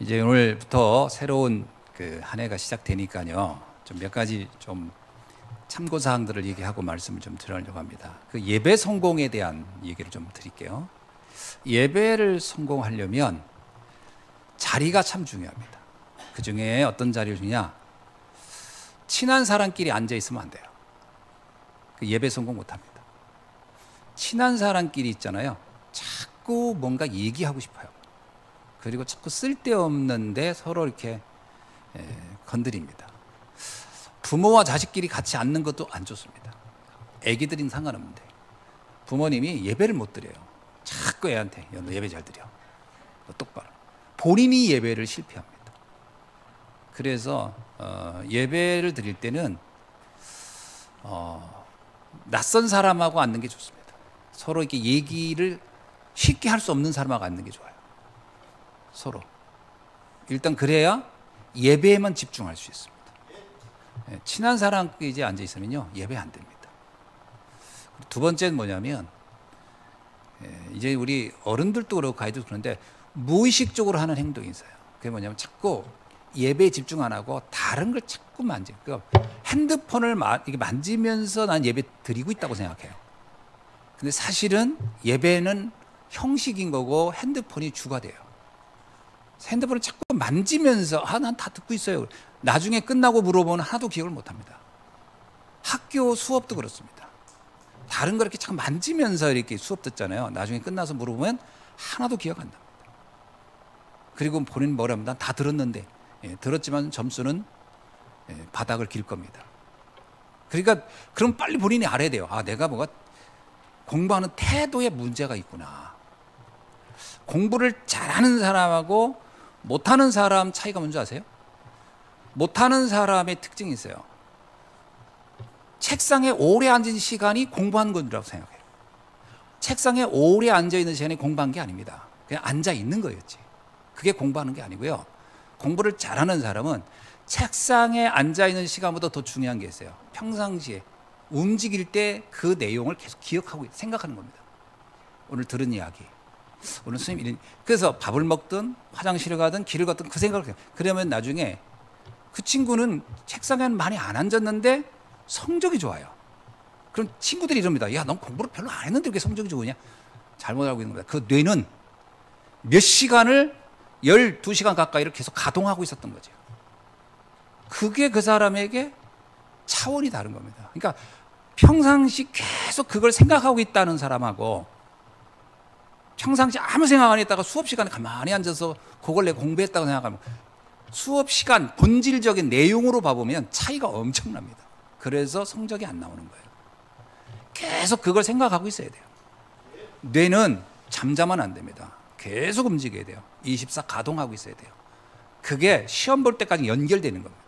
이제 오늘부터 새로운 그 한 해가 시작되니까요. 좀 몇 가지 좀 참고 사항들을 얘기하고 말씀을 좀 드리려고 합니다. 그 예배 성공에 대한 얘기를 좀 드릴게요. 예배를 성공하려면 자리가 참 중요합니다. 그 중에 어떤 자리를 주냐? 친한 사람끼리 앉아 있으면 안 돼요. 그 예배 성공 못 합니다. 친한 사람끼리 있잖아요. 자꾸 뭔가 얘기하고 싶어요. 그리고 자꾸 쓸데없는데 서로 이렇게 건드립니다. 부모와 자식끼리 같이 앉는 것도 안 좋습니다. 애기들은 상관없는데 부모님이 예배를 못 드려요. 자꾸 애한테 너 예배 잘 드려. 너 똑바로. 본인이 예배를 실패합니다. 그래서 예배를 드릴 때는 낯선 사람하고 앉는 게 좋습니다. 서로 이렇게 얘기를 쉽게 할 수 없는 사람하고 앉는 게 좋아요. 서로. 일단 그래야 예배에만 집중할 수 있습니다. 친한 사람끼리 이제 앉아 있으면요 예배 안 됩니다. 두 번째는 뭐냐면 이제 우리 어른들도 그렇고 아이들도 그런데 무의식적으로 하는 행동이 있어요. 그게 뭐냐면 자꾸 예배에 집중 안 하고 다른 걸 자꾸 만져요. 그러니까 핸드폰을 이렇게 만지면서 난 예배 드리고 있다고 생각해요. 근데 사실은 예배는 형식인 거고 핸드폰이 주가 돼요. 핸드폰을 자꾸 만지면서 난 다 듣고 있어요. 나중에 끝나고 물어보면 하나도 기억을 못 합니다. 학교 수업도 그렇습니다. 다른 걸 이렇게 자꾸 만지면서 이렇게 수업 듣잖아요. 나중에 끝나서 물어보면 하나도 기억 안 납니다. 그리고 본인 뭐라면 난 다 들었는데 들었지만 점수는 바닥을 길 겁니다. 그러니까 그럼 빨리 본인이 알아야 돼요. 내가 뭐가 공부하는 태도에 문제가 있구나. 공부를 잘하는 사람하고 못하는 사람 차이가 뭔지 아세요? 못하는 사람의 특징이 있어요. 책상에 오래 앉은 시간이 공부한 건이라고 생각해요. 책상에 오래 앉아있는 시간이 공부한 게 아닙니다. 그냥 앉아있는 거였지. 그게 공부하는 게 아니고요. 공부를 잘하는 사람은 책상에 앉아있는 시간보다 더 중요한 게 있어요. 평상시에 움직일 때 그 내용을 계속 기억하고 생각하는 겁니다. 오늘 들은 이야기. 오늘 선생님이 그래서 밥을 먹든 화장실을 가든 길을 걷든 그 생각을 해요. 그러면 나중에 그 친구는 책상에는 많이 안 앉았는데 성적이 좋아요. 그럼 친구들이 이럽니다. 야, 넌 공부를 별로 안 했는데 왜 성적이 좋으냐? 잘못 알고 있는 겁니다. 그 뇌는 몇 시간을 12시간 가까이를 계속 가동하고 있었던 거죠. 그게 그 사람에게 차원이 다른 겁니다. 그러니까 평상시 계속 그걸 생각하고 있다는 사람하고 평상시 아무 생각 안 했다가 수업 시간에 가만히 앉아서 그걸 내가 공부했다고 생각하면 수업 시간 본질적인 내용으로 봐보면 차이가 엄청납니다. 그래서 성적이 안 나오는 거예요. 계속 그걸 생각하고 있어야 돼요. 뇌는 잠자면 안 됩니다. 계속 움직여야 돼요. 24 가동하고 있어야 돼요. 그게 시험 볼 때까지 연결되는 겁니다.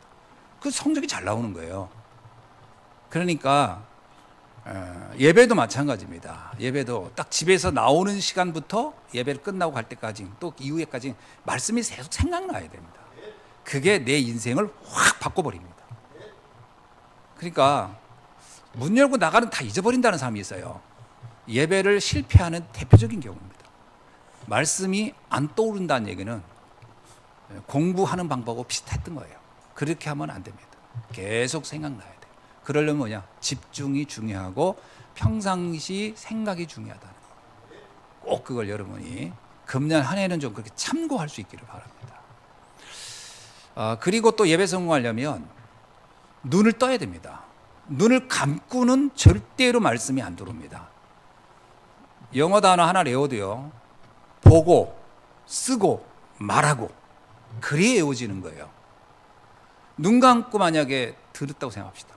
그 성적이 잘 나오는 거예요. 그러니까 예배도 마찬가지입니다. 예배도 딱 집에서 나오는 시간부터 예배를 끝나고 갈 때까지 또 이후에까지 말씀이 계속 생각나야 됩니다. 그게 내 인생을 확 바꿔버립니다. 그러니까 문 열고 나가는 다 잊어버린다는 사람이 있어요. 예배를 실패하는 대표적인 경우입니다. 말씀이 안 떠오른다는 얘기는 공부하는 방법하고 비슷했던 거예요. 그렇게 하면 안 됩니다. 계속 생각나야 돼요. 그러려면 뭐냐? 집중이 중요하고 평상시 생각이 중요하다는 거예요. 꼭 그걸 여러분이 금년 한 해는 좀 그렇게 참고할 수 있기를 바랍니다. 그리고 또 예배 성공하려면 눈을 떠야 됩니다. 눈을 감고는 절대로 말씀이 안 들어옵니다. 영어 단어 하나 외워도요. 보고, 쓰고, 말하고 그래야 외워지는 거예요. 눈 감고 만약에 들었다고 생각합시다.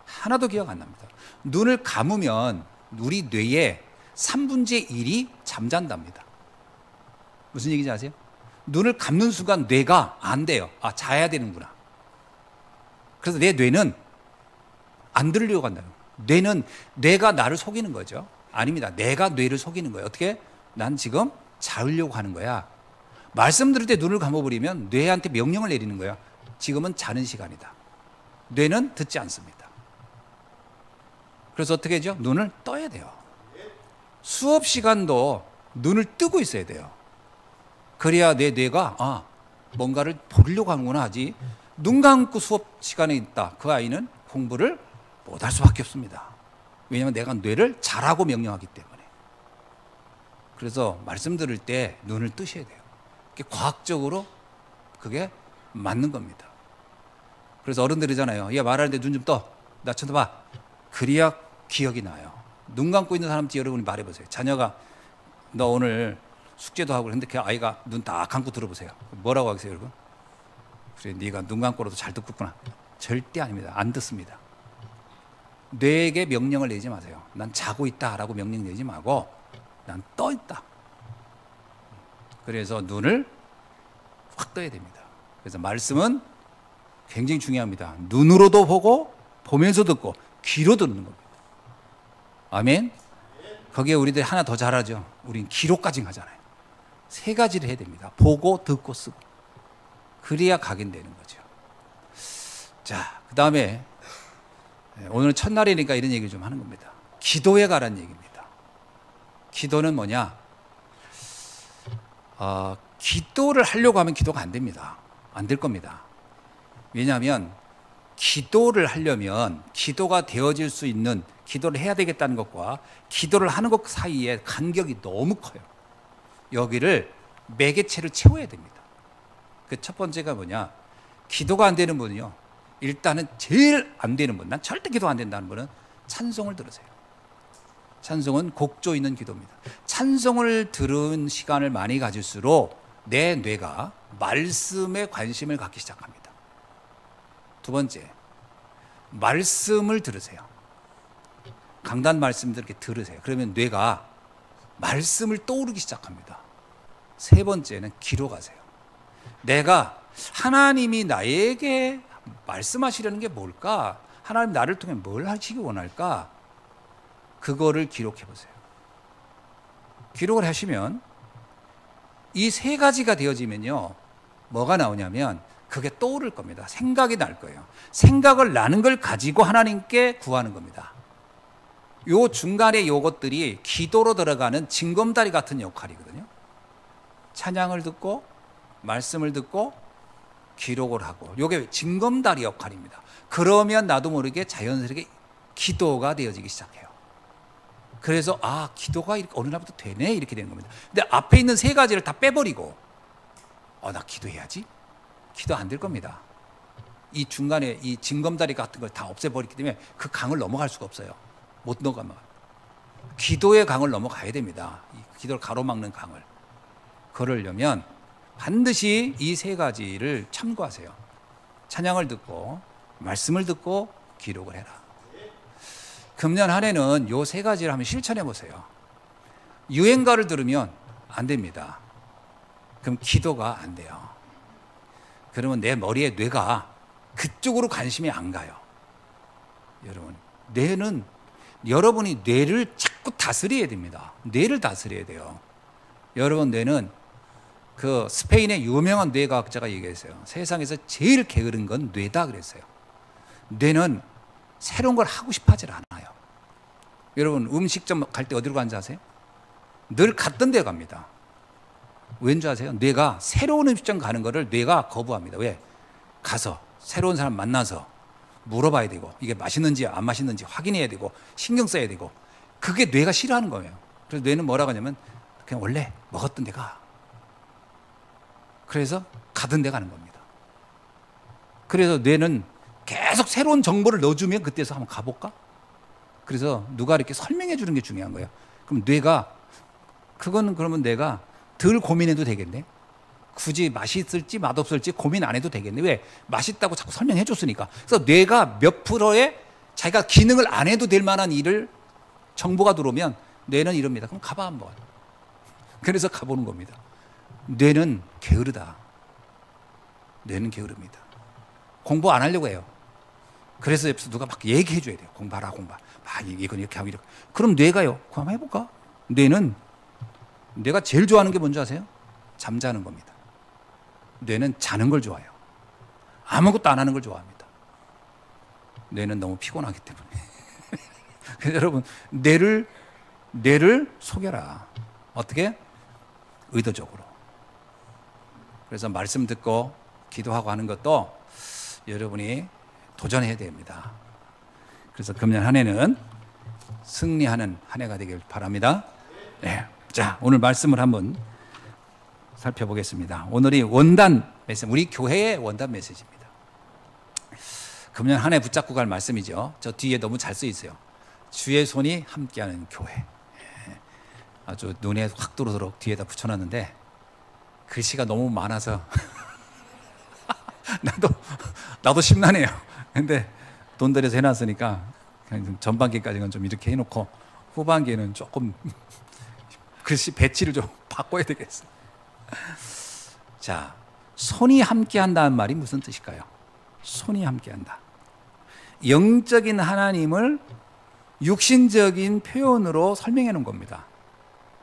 하나도 기억 안 납니다. 눈을 감으면 우리 뇌에 3분의 1이 잠잔답니다. 무슨 얘기인지 아세요? 눈을 감는 순간 뇌가 안 돼요. 자야 되는구나. 그래서 내 뇌는 안 들으려고 한다요. 뇌가 나를 속이는 거죠. 아닙니다. 내가 뇌를 속이는 거예요. 어떻게? 난 지금 자려고 하는 거야. 말씀 들을 때 눈을 감아버리면 뇌한테 명령을 내리는 거야. 지금은 자는 시간이다. 뇌는 듣지 않습니다. 그래서 어떻게 하죠? 눈을 떠야 돼요. 수업 시간도 눈을 뜨고 있어야 돼요. 그래야 내 뇌가 뭔가를 보려고 하는구나 하지, 눈 감고 수업 시간에 있다, 그 아이는 공부를 못할 수밖에 없습니다. 왜냐하면 내가 뇌를 잘하고 명령하기 때문에. 그래서 말씀 들을 때 눈을 뜨셔야 돼요. 과학적으로 그게 맞는 겁니다. 그래서 어른들이잖아요. 얘 말하는데 눈 좀 떠, 나 쳐다봐. 그래야 기억이 나요. 눈 감고 있는 사람한테 여러분이 말해보세요. 자녀가 너 오늘 숙제도 하고 그랬는데 그 아이가 눈 딱 감고 들어보세요. 뭐라고 하겠어요, 여러분? 그래, 네가 눈 감고라도 잘 듣고 있구나. 절대 아닙니다. 안 듣습니다. 뇌에게 명령을 내지 마세요. 난 자고 있다라고 명령 내지 말고 난 떠 있다. 그래서 눈을 확 떠야 됩니다. 그래서 말씀은 굉장히 중요합니다. 눈으로도 보고 보면서 듣고 귀로 듣는 겁니다. 아멘. 거기에 우리들 하나 더 잘하죠. 우린 귀로까지 가잖아요. 세 가지를 해야 됩니다. 보고 듣고 쓰고. 그래야 각인되는 거죠. 자, 그 다음에 오늘 첫날이니까 이런 얘기를 좀 하는 겁니다. 기도에 가라는 얘기입니다. 기도는 뭐냐? 기도를 하려고 하면 기도가 안 됩니다. 안 될 겁니다. 왜냐하면 기도를 하려면 기도가 되어질 수 있는, 기도를 해야 되겠다는 것과 기도를 하는 것 사이에 간격이 너무 커요. 여기를 매개체를 채워야 됩니다. 그 첫 번째가 뭐냐? 기도가 안 되는 분은요, 일단은 제일 안 되는 분, 난 절대 기도 안 된다는 분은 찬송을 들으세요. 찬송은 곡조 있는 기도입니다. 찬송을 들은 시간을 많이 가질수록 내 뇌가 말씀에 관심을 갖기 시작합니다. 두 번째, 말씀을 들으세요. 강단 말씀들 이렇게 들으세요. 그러면 뇌가 말씀을 떠오르기 시작합니다. 세 번째는 귀로 가세요. 내가 하나님이 나에게 말씀하시려는 게 뭘까? 하나님 나를 통해 뭘 하시기 원할까? 그거를 기록해 보세요. 기록을 하시면 이 세 가지가 되어지면요, 뭐가 나오냐면 그게 떠오를 겁니다. 생각이 날 거예요. 생각을 나는 걸 가지고 하나님께 구하는 겁니다. 요 중간에 요것들이 기도로 들어가는 징검다리 같은 역할이거든요. 찬양을 듣고 말씀을 듣고 기록을 하고, 요게 징검다리 역할입니다. 그러면 나도 모르게 자연스럽게 기도가 되어지기 시작해요. 그래서 기도가 어느 날부터 되네, 이렇게 되는 겁니다. 근데 앞에 있는 세 가지를 다 빼버리고 나 기도해야지? 기도 안 될 겁니다. 이 중간에 이 징검다리 같은 걸 다 없애버리기 때문에 그 강을 넘어갈 수가 없어요. 못 넘어가면. 기도의 강을 넘어가야 됩니다. 이 기도를 가로막는 강을. 그러려면 반드시 이 세 가지를 참고하세요. 찬양을 듣고 말씀을 듣고 기록을 해라. 금년 한 해는 요 세 가지를 한번 실천해 보세요. 유행가를 들으면 안 됩니다. 그럼 기도가 안 돼요. 그러면 내 머리에 뇌가 그쪽으로 관심이 안 가요. 여러분, 뇌는, 여러분이 뇌를 자꾸 다스려야 됩니다. 뇌를 다스려야 돼요. 여러분, 뇌는 그 스페인의 유명한 뇌과학자가 얘기했어요. 세상에서 제일 게으른 건 뇌다 그랬어요. 뇌는 새로운 걸 하고 싶어 하질 않아요. 여러분, 음식점 갈 때 어디로 가는지 아세요? 늘 갔던 데 갑니다. 왠지 아세요? 뇌가 새로운 음식점 가는 거를 뇌가 거부합니다. 왜? 가서 새로운 사람 만나서 물어봐야 되고, 이게 맛있는지 안 맛있는지 확인해야 되고, 신경 써야 되고, 그게 뇌가 싫어하는 거예요. 그래서 뇌는 뭐라고 하냐면 그냥 원래 먹었던 데 가. 그래서 가던 데 가는 겁니다. 그래서 뇌는 계속 새로운 정보를 넣어주면 그때서 한번 가볼까? 그래서 누가 이렇게 설명해 주는 게 중요한 거예요. 그럼 뇌가, 그거는 그러면 내가 덜 고민해도 되겠네. 굳이 맛있을지 맛없을지 고민 안 해도 되겠네. 왜? 맛있다고 자꾸 설명해 줬으니까. 그래서 뇌가 몇 프로의 자기가 기능을 안 해도 될 만한 일을, 정보가 들어오면 뇌는 이럽니다. 그럼 가봐 한번. 그래서 가보는 겁니다. 뇌는 게으르다. 뇌는 게으릅니다. 공부 안 하려고 해요. 그래서 옆에서 누가 막 얘기해 줘야 돼요. 공부하라, 공부하라. 이건 이렇게 하고 이렇게. 그럼 뇌가요, 그럼 한번 해볼까? 뇌는, 뇌가 제일 좋아하는 게 뭔지 아세요? 잠자는 겁니다. 뇌는 자는 걸 좋아해요. 아무것도 안 하는 걸 좋아합니다. 뇌는 너무 피곤하기 때문에. 그래서 여러분, 뇌를 속여라. 어떻게? 의도적으로. 그래서 말씀 듣고 기도하고 하는 것도 여러분이 도전해야 됩니다. 그래서 금년 한 해는 승리하는 한 해가 되길 바랍니다. 네. 자, 오늘 말씀을 한번 살펴보겠습니다. 오늘이 원단 메시지, 우리 교회의 원단 메시지입니다. 금년 한 해 붙잡고 갈 말씀이죠. 저 뒤에 너무 잘 써 있어요. 주의 손이 함께하는 교회. 아주 눈에 확 들어오도록 뒤에다 붙여놨는데 글씨가 너무 많아서 나도 심란해요. 근데 돈 들여서 해놨으니까 그냥 전반기까지는 좀 이렇게 해놓고 후반기에는 조금 글씨 배치를 좀 바꿔야 되겠어요. 자, 손이 함께한다는 말이 무슨 뜻일까요? 손이 함께한다. 영적인 하나님을 육신적인 표현으로 설명해 놓은 겁니다.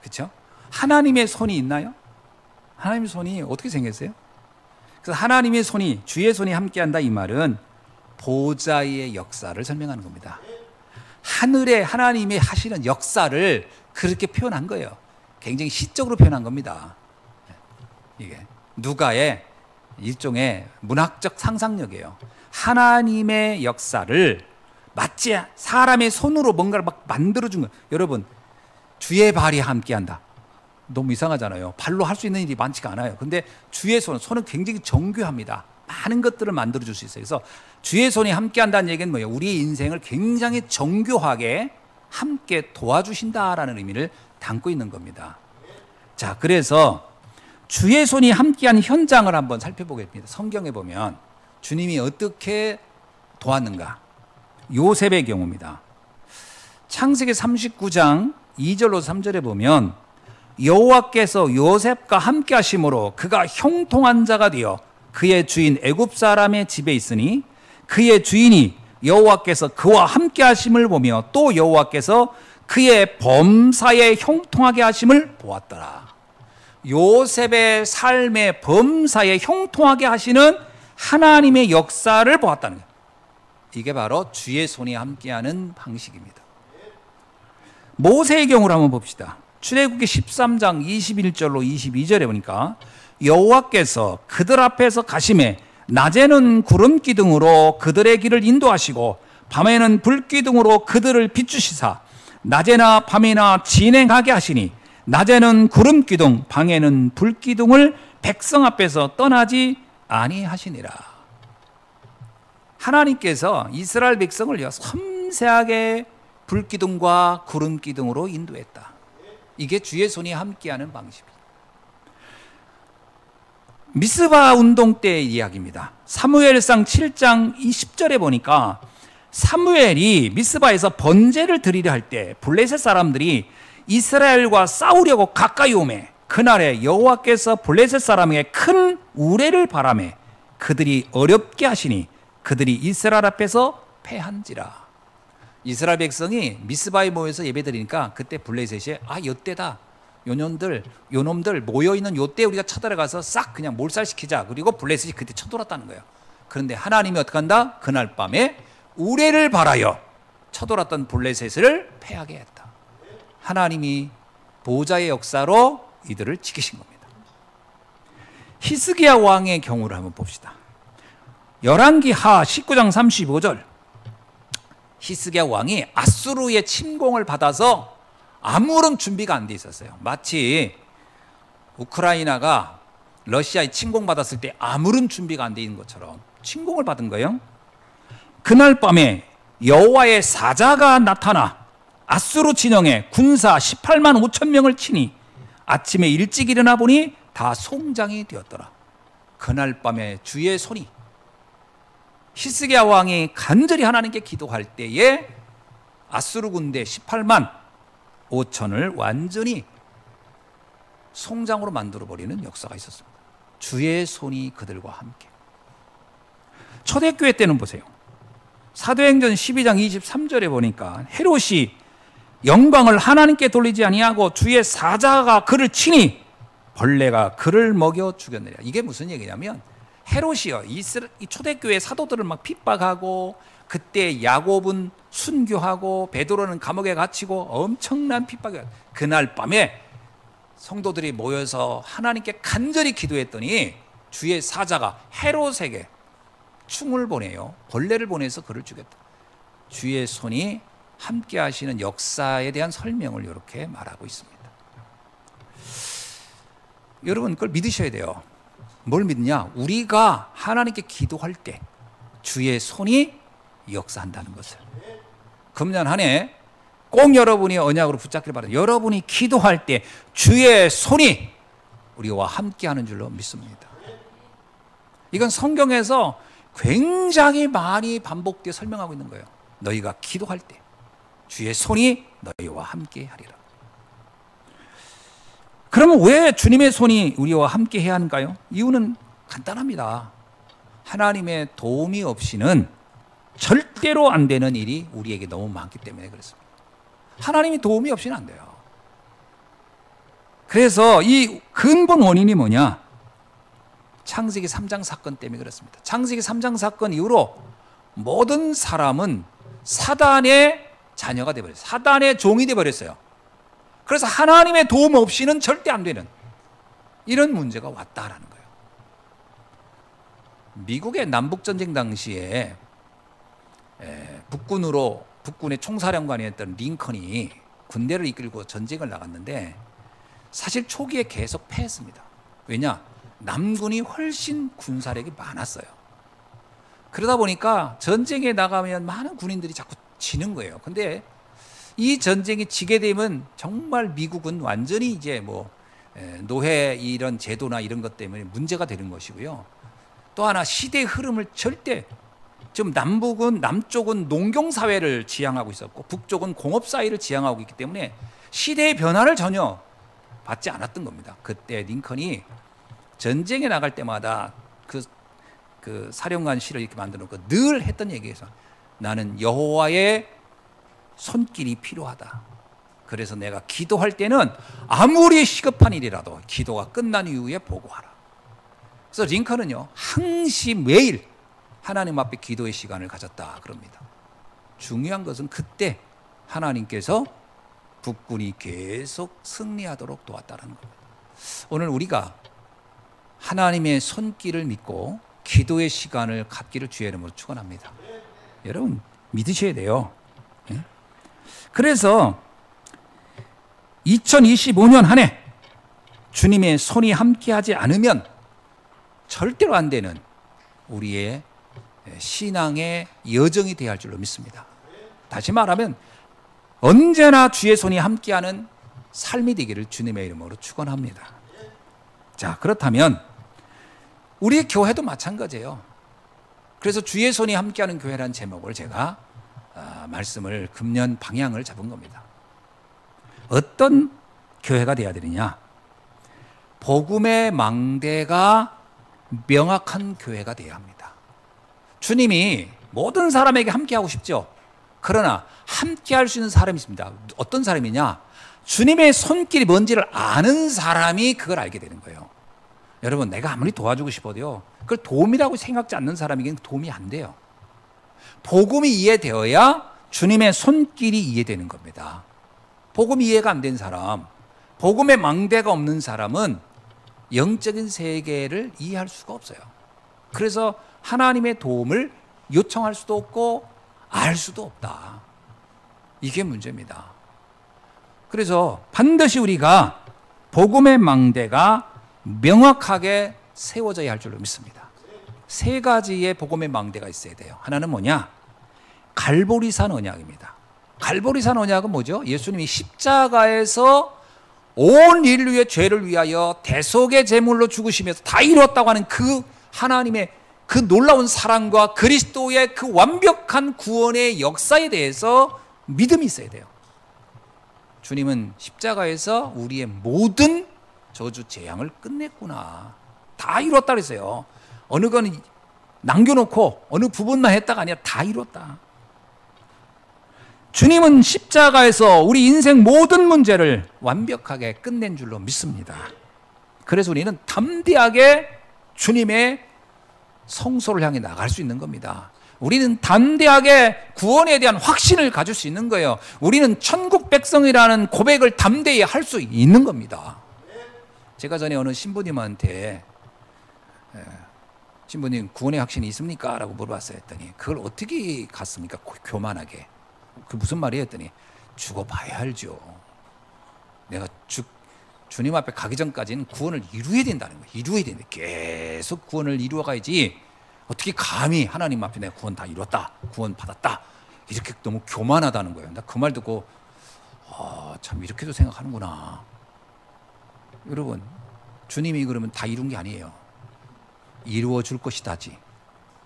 그렇죠? 하나님의 손이 있나요? 하나님의 손이 어떻게 생겼어요? 그래서 하나님의 손이, 주의 손이 함께한다 이 말은 보좌의 역사를 설명하는 겁니다. 하늘에 하나님이 하시는 역사를 그렇게 표현한 거예요. 굉장히 시적으로 표현한 겁니다. 이게 누가의 일종의 문학적 상상력이에요. 하나님의 역사를 마치 사람의 손으로 뭔가를 막 만들어준 거예요. 여러분, 주의 발이 함께한다. 너무 이상하잖아요. 발로 할 수 있는 일이 많지가 않아요. 근데 주의 손은 굉장히 정교합니다. 많은 것들을 만들어줄 수 있어요. 그래서 주의 손이 함께한다는 얘기는 뭐예요? 우리의 인생을 굉장히 정교하게 함께 도와주신다라는 의미를 담고 있는 겁니다. 자, 그래서 주의 손이 함께한 현장을 한번 살펴보겠습니다. 성경에 보면 주님이 어떻게 도왔는가? 요셉의 경우입니다. 창세기 39장 2절로 3절에 보면 여호와께서 요셉과 함께 하심으로 그가 형통한 자가 되어 그의 주인 애굽 사람의 집에 있으니 그의 주인이 여호와께서 그와 함께 하심을 보며 또 여호와께서 그의 범사에 형통하게 하심을 보았더라. 요셉의 삶의 범사에 형통하게 하시는 하나님의 역사를 보았다는 거예요. 이게 바로 주의 손이 함께하는 방식입니다. 모세의 경우를 한번 봅시다. 출애굽기 13장 21절로 22절에 보니까 여호와께서 그들 앞에서 가심에 낮에는 구름 기둥으로 그들의 길을 인도하시고 밤에는 불 기둥으로 그들을 비추시사 낮에나 밤에나 진행하게 하시니 낮에는 구름 기둥 밤에는 불 기둥을 백성 앞에서 떠나지 아니하시니라. 하나님께서 이스라엘 백성을 섬세하게 불 기둥과 구름 기둥으로 인도했다. 이게 주의 손이 함께하는 방식입니다. 미스바 운동 때의 이야기입니다. 사무엘상 7장 20절에 보니까 사무엘이 미스바에서 번제를 드리려 할 때 블레셋 사람들이 이스라엘과 싸우려고 가까이 오매 그날에 여호와께서 블레셋 사람에게 큰 우레를 바라매 그들이 어렵게 하시니 그들이 이스라엘 앞에서 패한지라. 이스라엘 백성이 미스바에 모여서 예배드리니까 그때 블레셋이 요때다. 요놈들 모여있는 요때 우리가 쳐들어가서 싹 그냥 몰살시키자. 그리고 블레셋이 그때 쳐돌았다는 거예요. 그런데 하나님이 어떻게 한다? 그날 밤에 우레를 바라여 쳐돌았던 블레셋을 패하게 했다. 하나님이 보좌의 역사로 이들을 지키신 겁니다. 히스기야 왕의 경우를 한번 봅시다. 열왕기하 19장 35절. 히스기야 왕이 아수르의 침공을 받아서 아무런 준비가 안 돼 있었어요. 마치 우크라이나가 러시아에 침공받았을 때 아무런 준비가 안 돼 있는 것처럼 침공을 받은 거예요. 그날 밤에 여호와의 사자가 나타나 아수르 진영에 군사 18만 5천 명을 치니 아침에 일찍 일어나 보니 다 송장이 되었더라. 그날 밤에 주의 손이 히스기야 왕이 간절히 하나님께 기도할 때에 아수르 군대 18만 5천을 완전히 송장으로 만들어버리는 역사가 있었습니다. 주의 손이 그들과 함께. 초대교회 때는 보세요. 사도행전 12장 23절에 보니까 헤롯이 영광을 하나님께 돌리지 아니하고 주의 사자가 그를 치니 벌레가 그를 먹여 죽였느니라. 이게 무슨 얘기냐면 헤롯이요, 이 초대교회 사도들을 막 핍박하고 그때 야곱은 순교하고 베드로는 감옥에 갇히고 엄청난 핍박이. 그날 밤에 성도들이 모여서 하나님께 간절히 기도했더니 주의 사자가 헤롯에게 충을 보내요. 벌레를 보내서 그를 죽였다. 주의 손이 함께 하시는 역사에 대한 설명을 이렇게 말하고 있습니다. 여러분 그걸 믿으셔야 돼요. 뭘 믿느냐? 우리가 하나님께 기도할 때 주의 손이 역사한다는 것을. 금년 한 해 꼭 여러분이 언약으로 붙잡기를 바랍니다. 여러분이 기도할 때 주의 손이 우리와 함께하는 줄로 믿습니다. 이건 성경에서 굉장히 많이 반복되어 설명하고 있는 거예요. 너희가 기도할 때 주의 손이 너희와 함께하리라. 그러면 왜 주님의 손이 우리와 함께해야 하는가요? 이유는 간단합니다. 하나님의 도움이 없이는 절대로 안 되는 일이 우리에게 너무 많기 때문에 그렇습니다. 하나님이 도움이 없이는 안 돼요. 그래서 이 근본 원인이 뭐냐? 창세기 3장 사건 때문에 그렇습니다. 창세기 3장 사건 이후로 모든 사람은 사단의 자녀가 되어버렸어요. 사단의 종이 되어버렸어요. 그래서 하나님의 도움 없이는 절대 안 되는 이런 문제가 왔다라는 거예요. 미국의 남북전쟁 당시에 북군의 총사령관이었던 링컨이 군대를 이끌고 전쟁을 나갔는데 사실 초기에 계속 패했습니다. 왜냐? 남군이 훨씬 군사력이 많았어요. 그러다 보니까 전쟁에 나가면 많은 군인들이 자꾸 지는 거예요. 근데 이 전쟁이 지게 되면 정말 미국은 완전히 이제 뭐 노예 이런 제도나 이런 것 때문에 문제가 되는 것이고요. 또 하나 시대의 흐름을 절대 지금 남쪽은 농경 사회를 지향하고 있었고 북쪽은 공업 사회를 지향하고 있기 때문에 시대의 변화를 전혀 받지 않았던 겁니다. 그때 링컨이 전쟁에 나갈 때마다 그 사령관실을 이렇게 만들어 놓고 늘 했던 얘기에서 나는 여호와의 손길이 필요하다. 그래서 내가 기도할 때는 아무리 시급한 일이라도 기도가 끝난 이후에 보고하라. 그래서 링컨은요 항시 매일 하나님 앞에 기도의 시간을 가졌다 그럽니다. 중요한 것은 그때 하나님께서 북군이 계속 승리하도록 도왔다는 겁니다. 오늘 우리가 하나님의 손길을 믿고 기도의 시간을 갖기를 주의 이름으로 축원합니다. 여러분 믿으셔야 돼요. 그래서 2025년 한 해 주님의 손이 함께하지 않으면 절대로 안 되는 우리의 신앙의 여정이 되어야 할 줄로 믿습니다. 다시 말하면 언제나 주의 손이 함께하는 삶이 되기를 주님의 이름으로 축원합니다. 자, 그렇다면 우리 교회도 마찬가지예요. 그래서 주의 손이 함께하는 교회라는 제목을 제가 말씀을 금년 방향을 잡은 겁니다. 어떤 교회가 되어야 되느냐? 복음의 망대가 명확한 교회가 되어야 합니다. 주님이 모든 사람에게 함께하고 싶죠. 그러나 함께할 수 있는 사람이 있습니다. 어떤 사람이냐? 주님의 손길이 뭔지를 아는 사람이 그걸 알게 되는 거예요. 여러분 내가 아무리 도와주고 싶어도요 그걸 도움이라고 생각지 않는 사람에게는 도움이 안 돼요. 복음이 이해되어야 주님의 손길이 이해되는 겁니다. 복음이 이해가 안 된 사람, 복음의 망대가 없는 사람은 영적인 세계를 이해할 수가 없어요. 그래서 하나님의 도움을 요청할 수도 없고 알 수도 없다. 이게 문제입니다. 그래서 반드시 우리가 복음의 망대가 명확하게 세워져야 할 줄로 믿습니다. 세 가지의 복음의 망대가 있어야 돼요. 하나는 뭐냐? 갈보리산 언약입니다. 갈보리산 언약은 뭐죠? 예수님이 십자가에서 온 인류의 죄를 위하여 대속의 제물로 죽으시면서 다 이루었다고 하는 그 하나님의 그 놀라운 사랑과 그리스도의 그 완벽한 구원의 역사에 대해서 믿음이 있어야 돼요. 주님은 십자가에서 우리의 모든 저주 재앙을 끝냈구나. 다 이뤘다 그랬어요. 어느 건 남겨놓고 어느 부분만 했다가 아니라 다 이뤘다. 주님은 십자가에서 우리 인생 모든 문제를 완벽하게 끝낸 줄로 믿습니다. 그래서 우리는 담대하게 주님의 성소를 향해 나갈 수 있는 겁니다. 우리는 담대하게 구원에 대한 확신을 가질 수 있는 거예요. 우리는 천국 백성이라는 고백을 담대히 할 수 있는 겁니다. 제가 전에 어느 신부님한테 신부님 구원의 확신이 있습니까? 라고 물어봤어요. 했더니 그걸 어떻게 갔습니까? 교만하게. 그 무슨 말이에요? 했더니 죽어봐야 알죠. 내가 주님 앞에 가기 전까지는 구원을 이루어야 된다는 거예요. 이루어야 된다. 계속 구원을 이루어가야지 어떻게 감히 하나님 앞에 내가 구원 다 이뤘다, 구원 받았다, 이렇게 너무 교만하다는 거예요. 나 그 말 듣고 참 이렇게도 생각하는구나. 여러분, 주님이 그러면 다 이룬 게 아니에요. 이루어 줄 것이다지.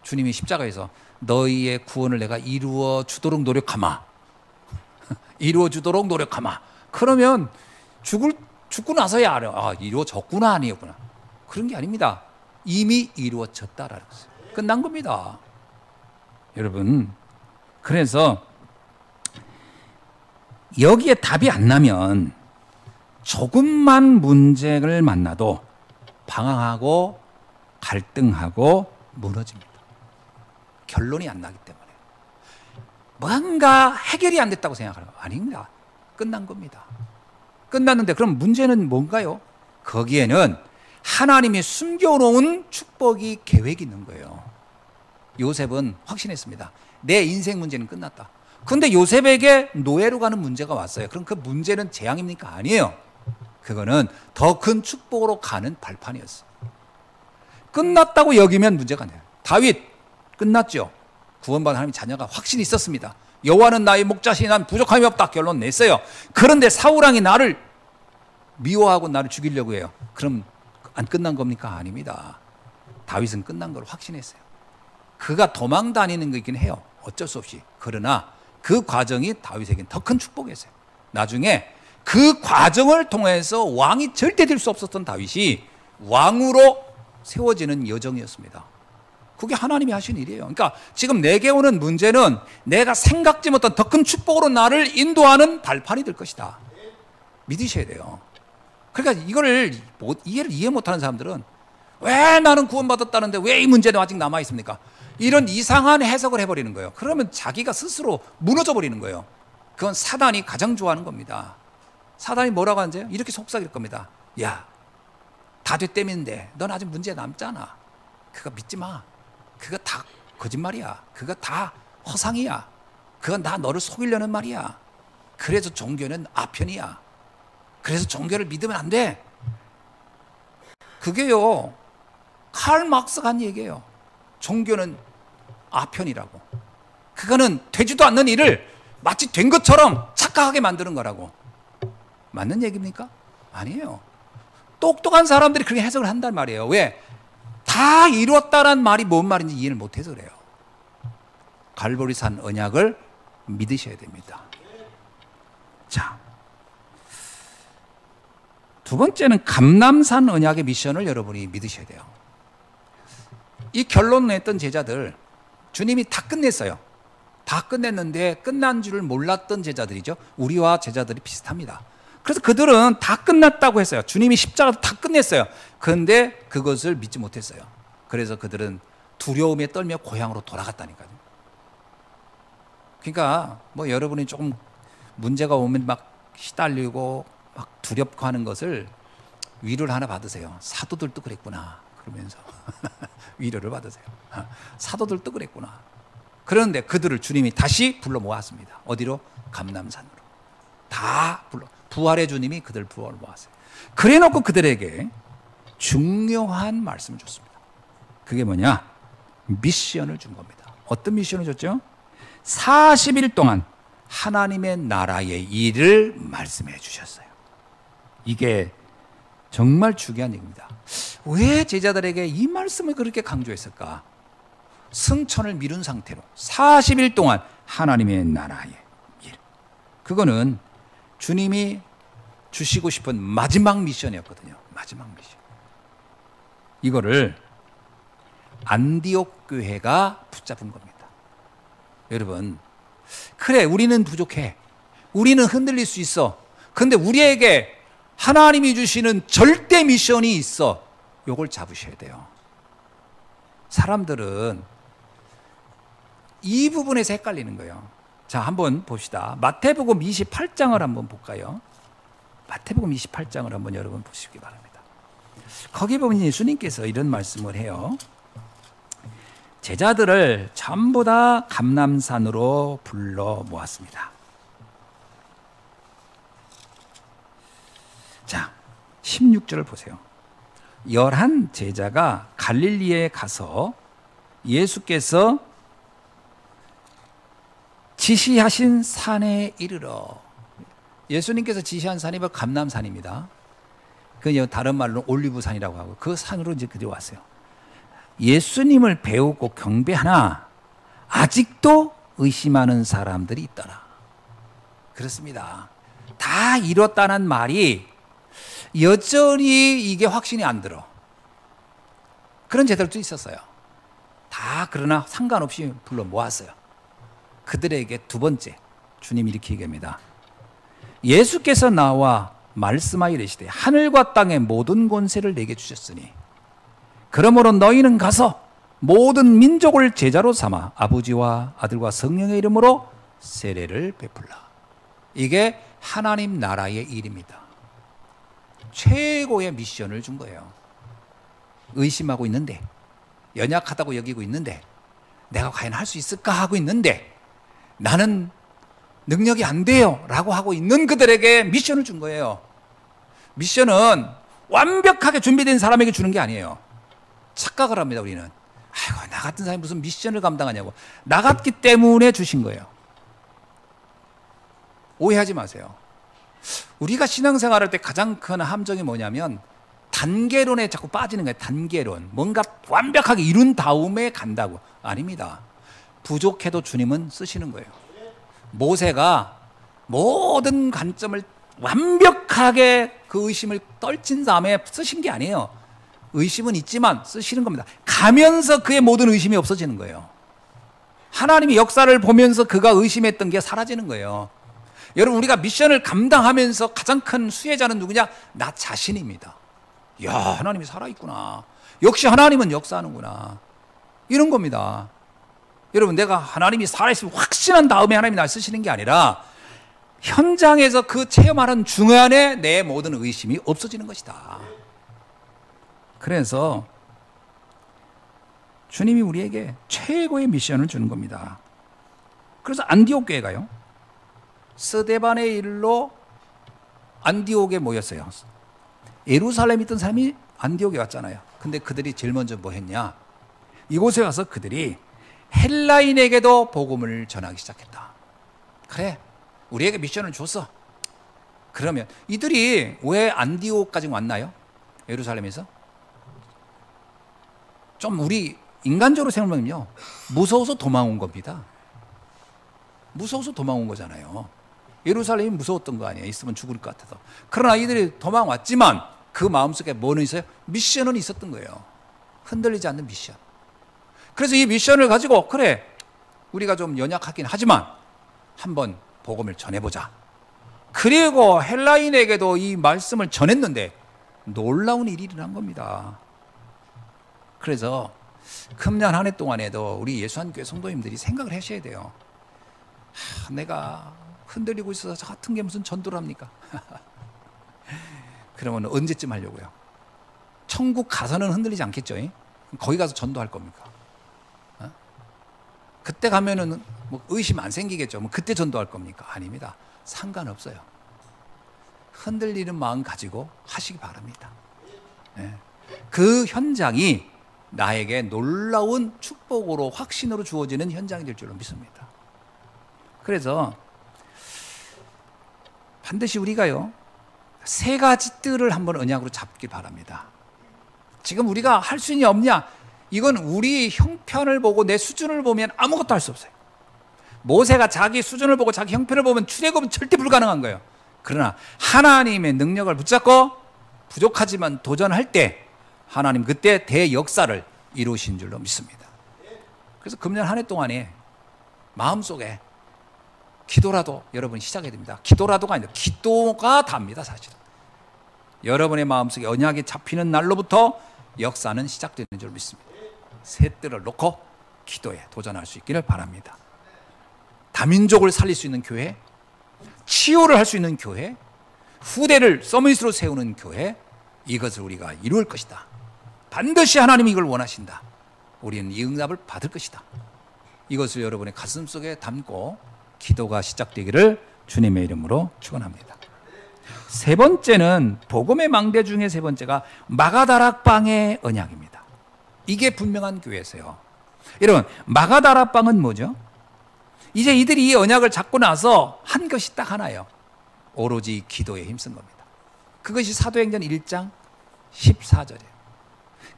주님이 십자가에서 너희의 구원을 내가 이루어 주도록 노력하마. 이루어 주도록 노력하마. 그러면 죽고 나서야 알아. 이루어졌구나, 아니었구나. 그런 게 아닙니다. 이미 이루어졌다라는 것을. 끝난 겁니다. 여러분, 그래서 여기에 답이 안 나면 조금만 문제를 만나도 방황하고 갈등하고 무너집니다. 결론이 안 나기 때문에. 뭔가 해결이 안 됐다고 생각하는 거 아닙니다. 끝난 겁니다. 끝났는데 그럼 문제는 뭔가요? 거기에는 하나님이 숨겨놓은 축복이 계획이 있는 거예요. 요셉은 확신했습니다. 내 인생 문제는 끝났다. 그런데 요셉에게 노예로 가는 문제가 왔어요. 그럼 그 문제는 재앙입니까? 아니에요. 그거는 더 큰 축복으로 가는 발판이었어요. 끝났다고 여기면 문제가 아니에요. 다윗 끝났죠. 구원받은 하나님의 자녀가 확신이 있었습니다. 여호와는 나의 목자시니 난 부족함이 없다 결론 냈어요. 그런데 사울왕이 나를 미워하고 나를 죽이려고 해요. 그럼 안 끝난 겁니까? 아닙니다. 다윗은 끝난 걸 확신했어요. 그가 도망 다니는 거긴 해요. 어쩔 수 없이. 그러나 그 과정이 다윗에게는 더 큰 축복이었어요. 나중에 그 과정을 통해서 왕이 절대 될 수 없었던 다윗이 왕으로 세워지는 여정이었습니다. 그게 하나님이 하신 일이에요. 그러니까 지금 내게 오는 문제는 내가 생각지 못한 더 큰 축복으로 나를 인도하는 발판이 될 것이다. 믿으셔야 돼요. 그러니까 이거를 이해 못하는 사람들은 왜 나는 구원받았다는데 왜 이 문제는 아직 남아있습니까? 이런 이상한 해석을 해버리는 거예요. 그러면 자기가 스스로 무너져 버리는 거예요. 그건 사단이 가장 좋아하는 겁니다. 사단이 뭐라고 하는지 이렇게 속삭일 겁니다. 야, 다 됐다는데 넌 아직 문제 남잖아. 그거 믿지 마. 그거 다 거짓말이야. 그거 다 허상이야. 그건 다 너를 속이려는 말이야. 그래서 종교는 아편이야. 그래서 종교를 믿으면 안 돼. 그게요, 칼 막스가 한 얘기예요. 종교는 아편이라고. 그거는 되지도 않는 일을 마치 된 것처럼 착각하게 만드는 거라고. 맞는 얘기입니까? 아니에요. 똑똑한 사람들이 그렇게 해석을 한단 말이에요. 왜? 다 이뤘다란 말이 뭔 말인지 이해를 못해서 그래요. 갈보리산 언약을 믿으셔야 됩니다. 자, 두 번째는 감람산 언약의 미션을 여러분이 믿으셔야 돼요. 이 결론을 냈던 제자들, 주님이 다 끝냈어요. 다 끝냈는데 끝난 줄을 몰랐던 제자들이죠. 우리와 제자들이 비슷합니다. 그래서 그들은 다 끝났다고 했어요. 주님이 십자가도 다 끝냈어요. 그런데 그것을 믿지 못했어요. 그래서 그들은 두려움에 떨며 고향으로 돌아갔다니까요. 그러니까 뭐 여러분이 조금 문제가 오면 막 시달리고 막 두렵고 하는 것을 위로를 하나 받으세요. 사도들도 그랬구나 그러면서 위로를 받으세요. 사도들도 그랬구나. 그런데 그들을 주님이 다시 불러 모았습니다. 어디로? 감람산으로. 다 불러. 부활의 주님이 그들 부활을 모았어요. 그래 놓고 그들에게 중요한 말씀을 줬습니다. 그게 뭐냐? 미션을 준 겁니다. 어떤 미션을 줬죠? 40일 동안 하나님의 나라의 일을 말씀해 주셨어요. 이게 정말 중요한 얘기입니다. 왜 제자들에게 이 말씀을 그렇게 강조했을까? 승천을 미룬 상태로 40일 동안 하나님의 나라의 일. 그거는 주님이 주시고 싶은 마지막 미션이었거든요. 마지막 미션. 이거를 안디옥 교회가 붙잡은 겁니다. 여러분, 그래 우리는 부족해. 우리는 흔들릴 수 있어. 근데 우리에게 하나님이 주시는 절대 미션이 있어. 요걸 잡으셔야 돼요. 사람들은 이 부분에서 헷갈리는 거예요. 자, 한번 봅시다. 마태복음 28장을 한번 볼까요? 마태복음 28장을 한번 여러분 보시기 바랍니다. 거기 보면 예수님께서 이런 말씀을 해요. 제자들을 전부 다 감람산으로 불러 모았습니다. 자, 16절을 보세요. 11 제자가 갈릴리에 가서 예수께서 지시하신 산에 이르러, 예수님께서 지시한 산이 바로 감람산입니다. 그 다른 말로 올리브산이라고 하고, 그 산으로 이제 그들이 왔어요. 예수님을 배우고 경배하나 아직도 의심하는 사람들이 있더라. 그렇습니다. 다 이뤘다는 말이 여전히 이게 확신이 안 들어. 그런 제자들도 있었어요. 다 그러나 상관없이 불러 모았어요. 그들에게 두 번째 주님이 이렇게 얘기합니다. 예수께서 나와 말씀하여 이르시되 하늘과 땅의 모든 권세를 내게 주셨으니 그러므로 너희는 가서 모든 민족을 제자로 삼아 아버지와 아들과 성령의 이름으로 세례를 베풀라. 이게 하나님 나라의 일입니다. 최고의 미션을 준 거예요. 의심하고 있는데, 연약하다고 여기고 있는데, 내가 과연 할 수 있을까 하고 있는데, 나는 능력이 안 돼요 라고 하고 있는 그들에게 미션을 준 거예요. 미션은 완벽하게 준비된 사람에게 주는 게 아니에요. 착각을 합니다. 우리는 아이고, 나 같은 사람이 무슨 미션을 감당하냐고. 나 같기 때문에 주신 거예요. 오해하지 마세요. 우리가 신앙생활할 때 가장 큰 함정이 뭐냐면 단계론에 자꾸 빠지는 거예요. 단계론. 뭔가 완벽하게 이룬 다음에 간다고. 아닙니다. 부족해도 주님은 쓰시는 거예요. 모세가 모든 관점을 완벽하게 그 의심을 떨친 다음에 쓰신 게 아니에요. 의심은 있지만 쓰시는 겁니다. 가면서 그의 모든 의심이 없어지는 거예요. 하나님이 역사를 보면서 그가 의심했던 게 사라지는 거예요. 여러분, 우리가 미션을 감당하면서 가장 큰 수혜자는 누구냐? 나 자신입니다. 야, 하나님이 살아있구나. 역시 하나님은 역사하는구나. 이런 겁니다. 여러분, 내가 하나님이 살아있으면 확신한 다음에 하나님이 날 쓰시는 게 아니라 현장에서 그 체험하는 중간에 내 모든 의심이 없어지는 것이다. 그래서 주님이 우리에게 최고의 미션을 주는 겁니다. 그래서 안디옥 교회가요, 스데반의 일로 안디옥에 모였어요. 예루살렘에 있던 사람이 안디옥에 왔잖아요. 근데 그들이 제일 먼저 뭐 했냐? 이곳에 와서 그들이 헬라인에게도 복음을 전하기 시작했다. 그래, 우리에게 미션을 줬어. 그러면 이들이 왜 안디옥까지 왔나요? 예루살렘에서? 좀 우리 인간적으로 생각하면요, 무서워서 도망온 겁니다. 무서워서 도망온 거잖아요. 예루살렘이 무서웠던 거 아니에요. 있으면 죽을 것 같아서. 그러나 이들이 도망왔지만 그 마음속에 뭐는 있어요? 미션은 있었던 거예요. 흔들리지 않는 미션. 그래서 이 미션을 가지고, 그래, 우리가 좀 연약하긴 하지만 한번 복음을 전해보자. 그리고 헬라인에게도 이 말씀을 전했는데 놀라운 일이 일어난 겁니다. 그래서 금년 한 해 동안에도 우리 예수한교회 성도님들이 생각을 하셔야 돼요. 내가 흔들리고 있어서 저 같은 게 무슨 전도를 합니까? 그러면 언제쯤 하려고요? 천국 가서는 흔들리지 않겠죠? 거기 가서 전도할 겁니까? 그때 가면은 뭐 의심 안 생기겠죠? 뭐 그때 전도할 겁니까? 아닙니다. 상관없어요. 흔들리는 마음 가지고 하시기 바랍니다. 그 현장이 나에게 놀라운 축복으로, 확신으로 주어지는 현장이 될 줄로 믿습니다. 그래서 반드시 우리가요, 세 가지 뜰을 한번 언약으로 잡길 바랍니다. 지금 우리가 할 수 있냐 없냐, 이건 우리 형편을 보고 내 수준을 보면 아무것도 할 수 없어요. 모세가 자기 수준을 보고 자기 형편을 보면 출애굽은 절대 불가능한 거예요. 그러나 하나님의 능력을 붙잡고 부족하지만 도전할 때 하나님 그때 대역사를 이루신 줄로 믿습니다. 그래서 금년 한 해 동안에 마음속에 기도라도 여러분 시작해야 됩니다. 기도라도가 아니라 기도가 답니다. 사실은 여러분의 마음속에 언약이 잡히는 날로부터 역사는 시작되는 줄 믿습니다. 새 뜰을 놓고 기도에 도전할 수 있기를 바랍니다. 다민족을 살릴 수 있는 교회, 치유를 할 수 있는 교회, 후대를 서밋으로 세우는 교회, 이것을 우리가 이룰 것이다. 반드시 하나님이 이걸 원하신다. 우리는 이 응답을 받을 것이다. 이것을 여러분의 가슴속에 담고 기도가 시작되기를 주님의 이름으로 축원합니다. 세 번째는 복음의 망대 중에 세 번째가 마가다락방의 언약입니다. 이게 분명한 교회에서요. 여러분, 마가다락방은 뭐죠? 이제 이들이 이 언약을 잡고 나서 한 것이 딱 하나예요. 오로지 기도에 힘쓴 겁니다. 그것이 사도행전 1장 14절이에요.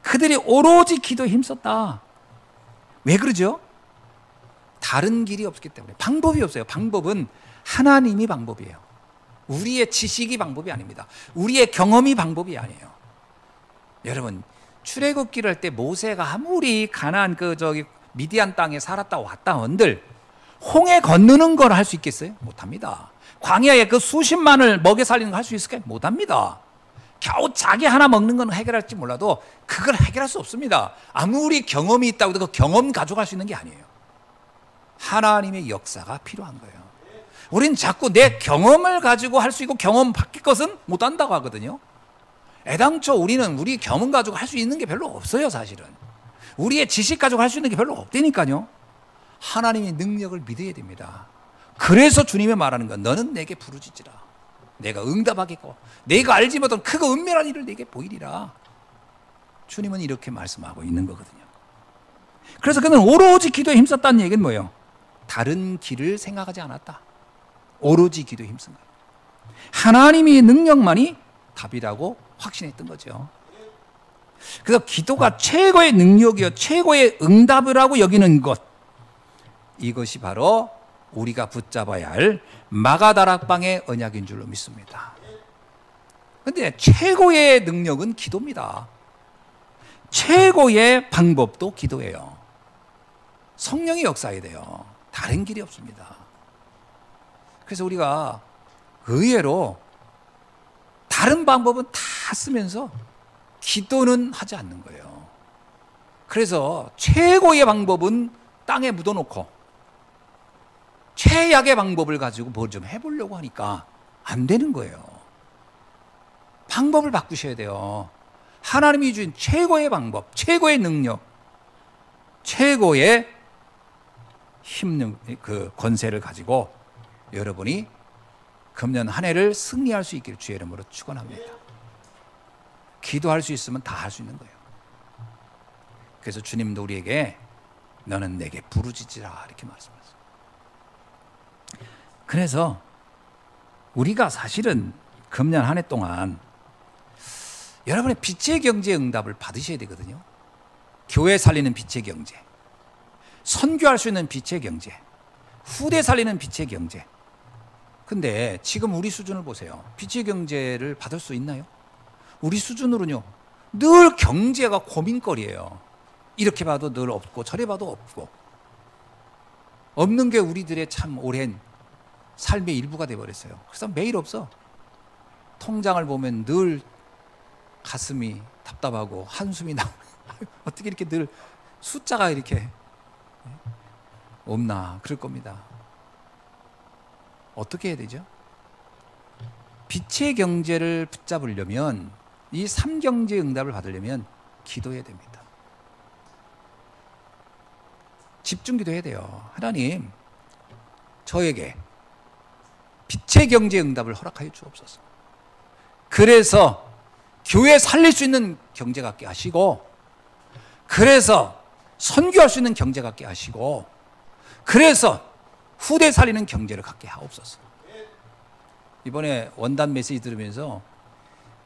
그들이 오로지 기도에 힘썼다. 왜 그러죠? 다른 길이 없기 때문에. 방법이 없어요. 방법은 하나님이 방법이에요. 우리의 지식이 방법이 아닙니다. 우리의 경험이 방법이 아니에요. 여러분, 출애굽기를 할 때 모세가 아무리 가나안 미디안 땅에 살았다 왔다 한들 홍해 건너는 걸 할 수 있겠어요? 못합니다. 광야에 그 수십만을 먹여 살리는 거 할 수 있을까요? 못합니다. 겨우 자기 하나 먹는 건 해결할지 몰라도 그걸 해결할 수 없습니다. 아무리 경험이 있다고 해도 그 경험 가져갈 수 있는 게 아니에요. 하나님의 역사가 필요한 거예요. 우리는 자꾸 내 경험을 가지고 할 수 있고 경험 바뀔 것은 못한다고 하거든요. 애당초 우리는 우리 경험 가지고 할 수 있는 게 별로 없어요. 사실은 우리의 지식 가지고 할 수 있는 게 별로 없다니까요. 하나님의 능력을 믿어야 됩니다. 그래서 주님이 말하는 건 너는 내게 부르짖으라. 내가 응답하겠고 내가 알지 못한 크고 은밀한 일을 내게 보이리라. 주님은 이렇게 말씀하고 있는 거거든요. 그래서 그는 오로지 기도에 힘썼다는 얘기는 뭐예요? 다른 길을 생각하지 않았다. 오로지 기도에 힘쓴 거예요. 하나님의 능력만이 답이라고 확신했던 거죠. 그래서 기도가 최고의 능력이요 최고의 응답이라고 여기는 것, 이것이 바로 우리가 붙잡아야 할 마가다락방의 언약인 줄로 믿습니다. 그런데 최고의 능력은 기도입니다. 최고의 방법도 기도예요. 성령이 역사해야 돼요. 다른 길이 없습니다. 그래서 우리가 의외로 다른 방법은 다 쓰면서 기도는 하지 않는 거예요. 그래서 최고의 방법은 땅에 묻어놓고 최악의 방법을 가지고 뭘 좀 해보려고 하니까 안 되는 거예요. 방법을 바꾸셔야 돼요. 하나님이 주신 최고의 방법, 최고의 능력, 최고의 힘, 그 권세를 가지고 여러분이 금년 한 해를 승리할 수 있기를 주의 이름으로 축원합니다. 기도할 수 있으면 다 할 수 있는 거예요. 그래서 주님도 우리에게 너는 내게 부르짖으라 이렇게 말씀하셨어요. 그래서 우리가 사실은 금년 한 해 동안 여러분의 빛의 경제 응답을 받으셔야 되거든요. 교회 살리는 빛의 경제, 선교할 수 있는 빛의 경제, 후대 살리는 빛의 경제. 근데 지금 우리 수준을 보세요. 빛의 경제를 받을 수 있나요? 우리 수준으로는요, 늘 경제가 고민거리예요. 이렇게 봐도 늘 없고 저래 봐도 없고, 없는 게 우리들의 참 오랜 삶의 일부가 돼버렸어요. 그래서 매일 없어. 통장을 보면 늘 가슴이 답답하고 한숨이 나고 어떻게 이렇게 늘 숫자가 이렇게 없나 그럴 겁니다. 어떻게 해야 되죠? 빛의 경제를 붙잡으려면, 이 삼경제 응답을 받으려면 기도해야 됩니다. 집중 기도해야 돼요. 하나님, 저에게 빛의 경제 응답을 허락하여 주옵소서. 그래서 교회 살릴 수 있는 경제 갖게 하시고, 그래서 선교할 수 있는 경제 갖게 하시고, 그래서 후대 살리는 경제를 갖게 하옵소서. 이번에 원단 메시지 들으면서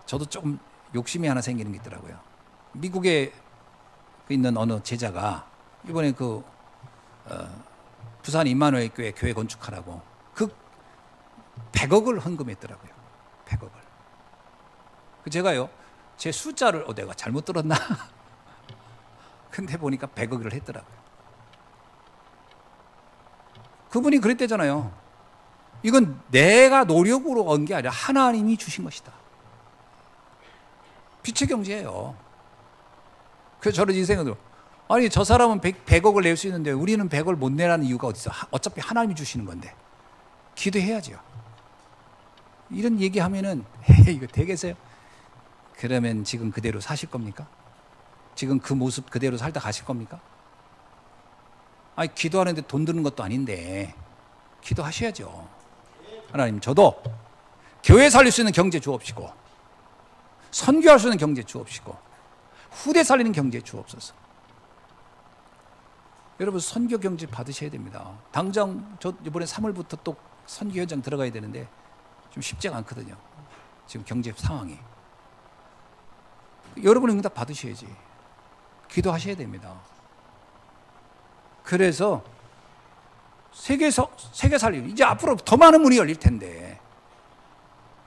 저도 조금 욕심이 하나 생기는 게 있더라고요. 미국에 있는 어느 제자가 이번에 부산 임마누엘 교회 건축하라고 100억을 헌금했더라고요. 100억을. 제가요, 제 숫자를 내가 잘못 들었나? 근데 보니까 100억을 했더라고요. 그분이 그랬대잖아요. 이건 내가 노력으로 얻은 게 아니라 하나님이 주신 것이다. 빛의 경제예요. 그래서 저는 이 생각으로, 아니 저 사람은 100억을 낼 수 있는데 우리는 100억을 못 내라는 이유가 어디 있어? 어차피 하나님이 주시는 건데 기도해야죠. 이런 얘기하면은 이거 되겠어요? 그러면 지금 그대로 사실 겁니까? 지금 그 모습 그대로 살다 가실 겁니까? 아니, 기도하는데 돈 드는 것도 아닌데 기도하셔야죠. 하나님, 저도 교회 살릴 수 있는 경제 주옵시고, 선교할 수 있는 경제 주옵시고, 후대 살리는 경제 주옵소서. 여러분, 선교 경제 받으셔야 됩니다. 당장 저 이번에 3월부터 또 선교 현장 들어가야 되는데 좀 쉽지가 않거든요. 지금 경제 상황이. 여러분의 응답 받으셔야지. 기도하셔야 됩니다. 그래서 세계 살림, 이제 앞으로 더 많은 문이 열릴 텐데,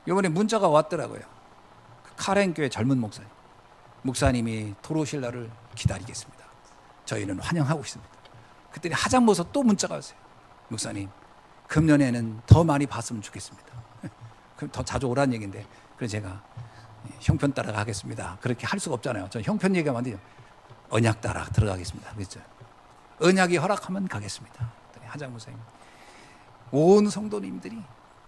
이번에 문자가 왔더라고요. 카렌교회 젊은 목사님이 돌아오실 날을 기다리겠습니다. 저희는 환영하고 있습니다. 그랬더니 하장모서 또 문자가 왔어요. 목사님, 금년에는 더 많이 봤으면 좋겠습니다. 그럼 더 자주 오라는 얘기인데, 그래서 제가 형편 따라 가겠습니다. 그렇게 할 수가 없잖아요. 전 형편 얘기하면 안 돼요. 언약 따라 들어가겠습니다. 그랬죠. 언약이 허락하면 가겠습니다. 하장 목사님, 온 성도님들이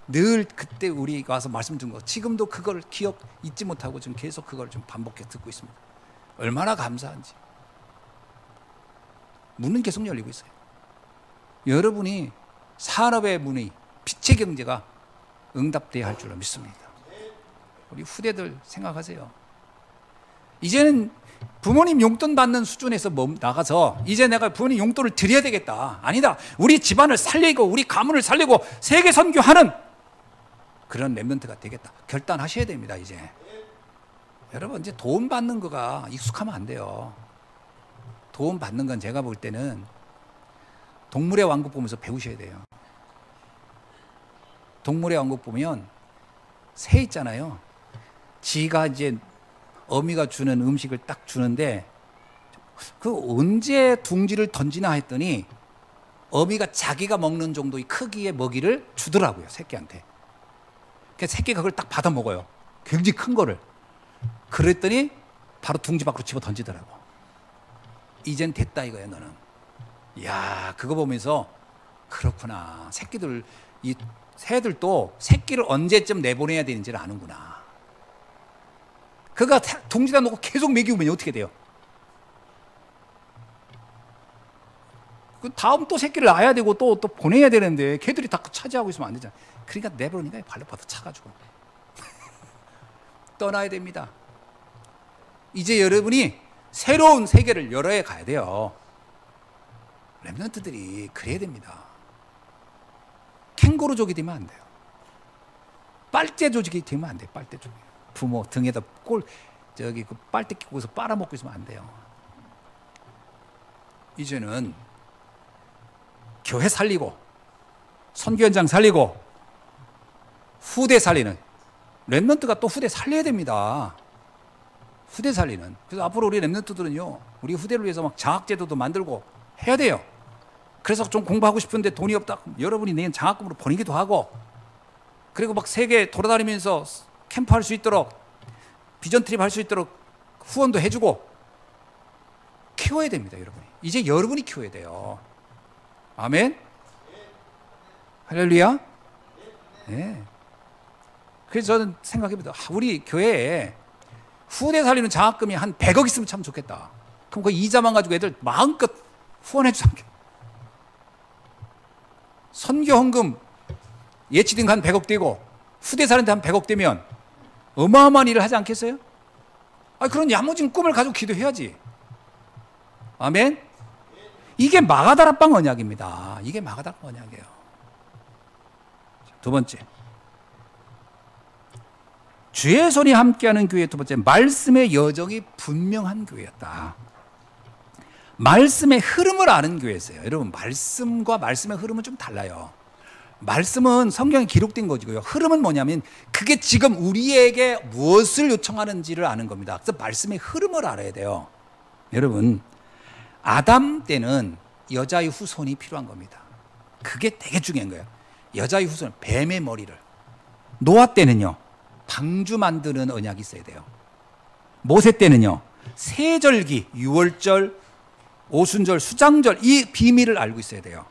늘 그때 우리가 와서 말씀 준 거, 지금도 그걸 기억 잊지 못하고 지금 계속 그걸 좀 반복해 듣고 있습니다. 얼마나 감사한지. 문은 계속 열리고 있어요. 여러분이 산업의 문이, 빛의 경제가 응답돼야 할 줄로 믿습니다. 우리 후대들 생각하세요. 이제는 부모님 용돈 받는 수준에서 나가서 이제 내가 부모님 용돈을 드려야 되겠다. 아니다. 우리 집안을 살리고 우리 가문을 살리고 세계 선교하는 그런 렘넌트가 되겠다. 결단하셔야 됩니다. 이제 여러분, 이제 도움 받는 거가 익숙하면 안 돼요. 도움 받는 건 제가 볼 때는 동물의 왕국 보면서 배우셔야 돼요. 동물의 왕국 보면 새 있잖아요. 지가 이제 어미가 주는 음식을 딱 주는데, 그 언제 둥지를 던지나 했더니 어미가 자기가 먹는 정도의 크기의 먹이를 주더라고요, 새끼한테. 그래서 새끼가 그걸 딱 받아 먹어요. 굉장히 큰 거를. 그랬더니 바로 둥지 밖으로 집어 던지더라고. 이젠 됐다 이거예요, 너는. 이야, 그거 보면서 그렇구나. 새끼들, 이 새들도 새끼를 언제쯤 내보내야 되는지를 아는구나. 그가 둥지다 놓고 계속 먹이면 어떻게 돼요? 그 다음 또 새끼를 낳아야 되고 또 보내야 되는데 걔들이 다 차지하고 있으면 안 되잖아. 그러니까 내버리니까 발로 받아 차가지고 떠나야 됩니다. 이제 여러분이 새로운 세계를 열어야 가야 돼요. 렘넌트들이 그래야 됩니다. 캥거루족이 되면 안 돼요. 빨대조직이 되면 안 돼요. 빨대조직. 부모 등에다 그 빨대 끼고서 빨아먹고 있으면 안 돼요. 이제는 교회 살리고 선교 현장 살리고 후대 살리는 렘넌트가 또 후대 살려야 됩니다. 후대 살리는. 그래서 앞으로 우리 렘넌트들은요, 우리 후대를 위해서 막 장학제도도 만들고 해야 돼요. 그래서 좀 공부하고 싶은데 돈이 없다. 여러분이 내년 장학금으로 보내기도 하고, 그리고 막 세계 돌아다니면서 캠프 할 수 있도록, 비전 트립 할 수 있도록 후원도 해주고 키워야 됩니다, 여러분이. 이제 여러분이 키워야 돼요. 아멘? 할렐루야? 네. 그래서 저는 생각해보다 우리 교회에 후대 살리는 장학금이 한 100억 있으면 참 좋겠다. 그럼 그 이자만 가지고 애들 마음껏 후원해 주자. 선교 헌금 예치된 한 100억 되고 후대 사는데 한 100억 되면 어마어마한 일을 하지 않겠어요? 그런 야무진 꿈을 가지고 기도해야지. 아멘? 이게 마가다락방 언약입니다. 이게 마가다락방 언약이에요. 두 번째, 주의 손이 함께하는 교회. 두 번째, 말씀의 여정이 분명한 교회였다. 말씀의 흐름을 아는 교회였어요. 여러분, 말씀과 말씀의 흐름은 좀 달라요. 말씀은 성경에 기록된 거지고요. 흐름은 뭐냐면 그게 지금 우리에게 무엇을 요청하는지를 아는 겁니다. 그래서 말씀의 흐름을 알아야 돼요. 여러분, 아담 때는 여자의 후손이 필요한 겁니다. 그게 되게 중요한 거예요. 여자의 후손, 뱀의 머리를. 노아 때는요, 방주 만드는 언약이 있어야 돼요. 모세 때는요, 세절기, 유월절, 오순절, 수장절, 이 비밀을 알고 있어야 돼요.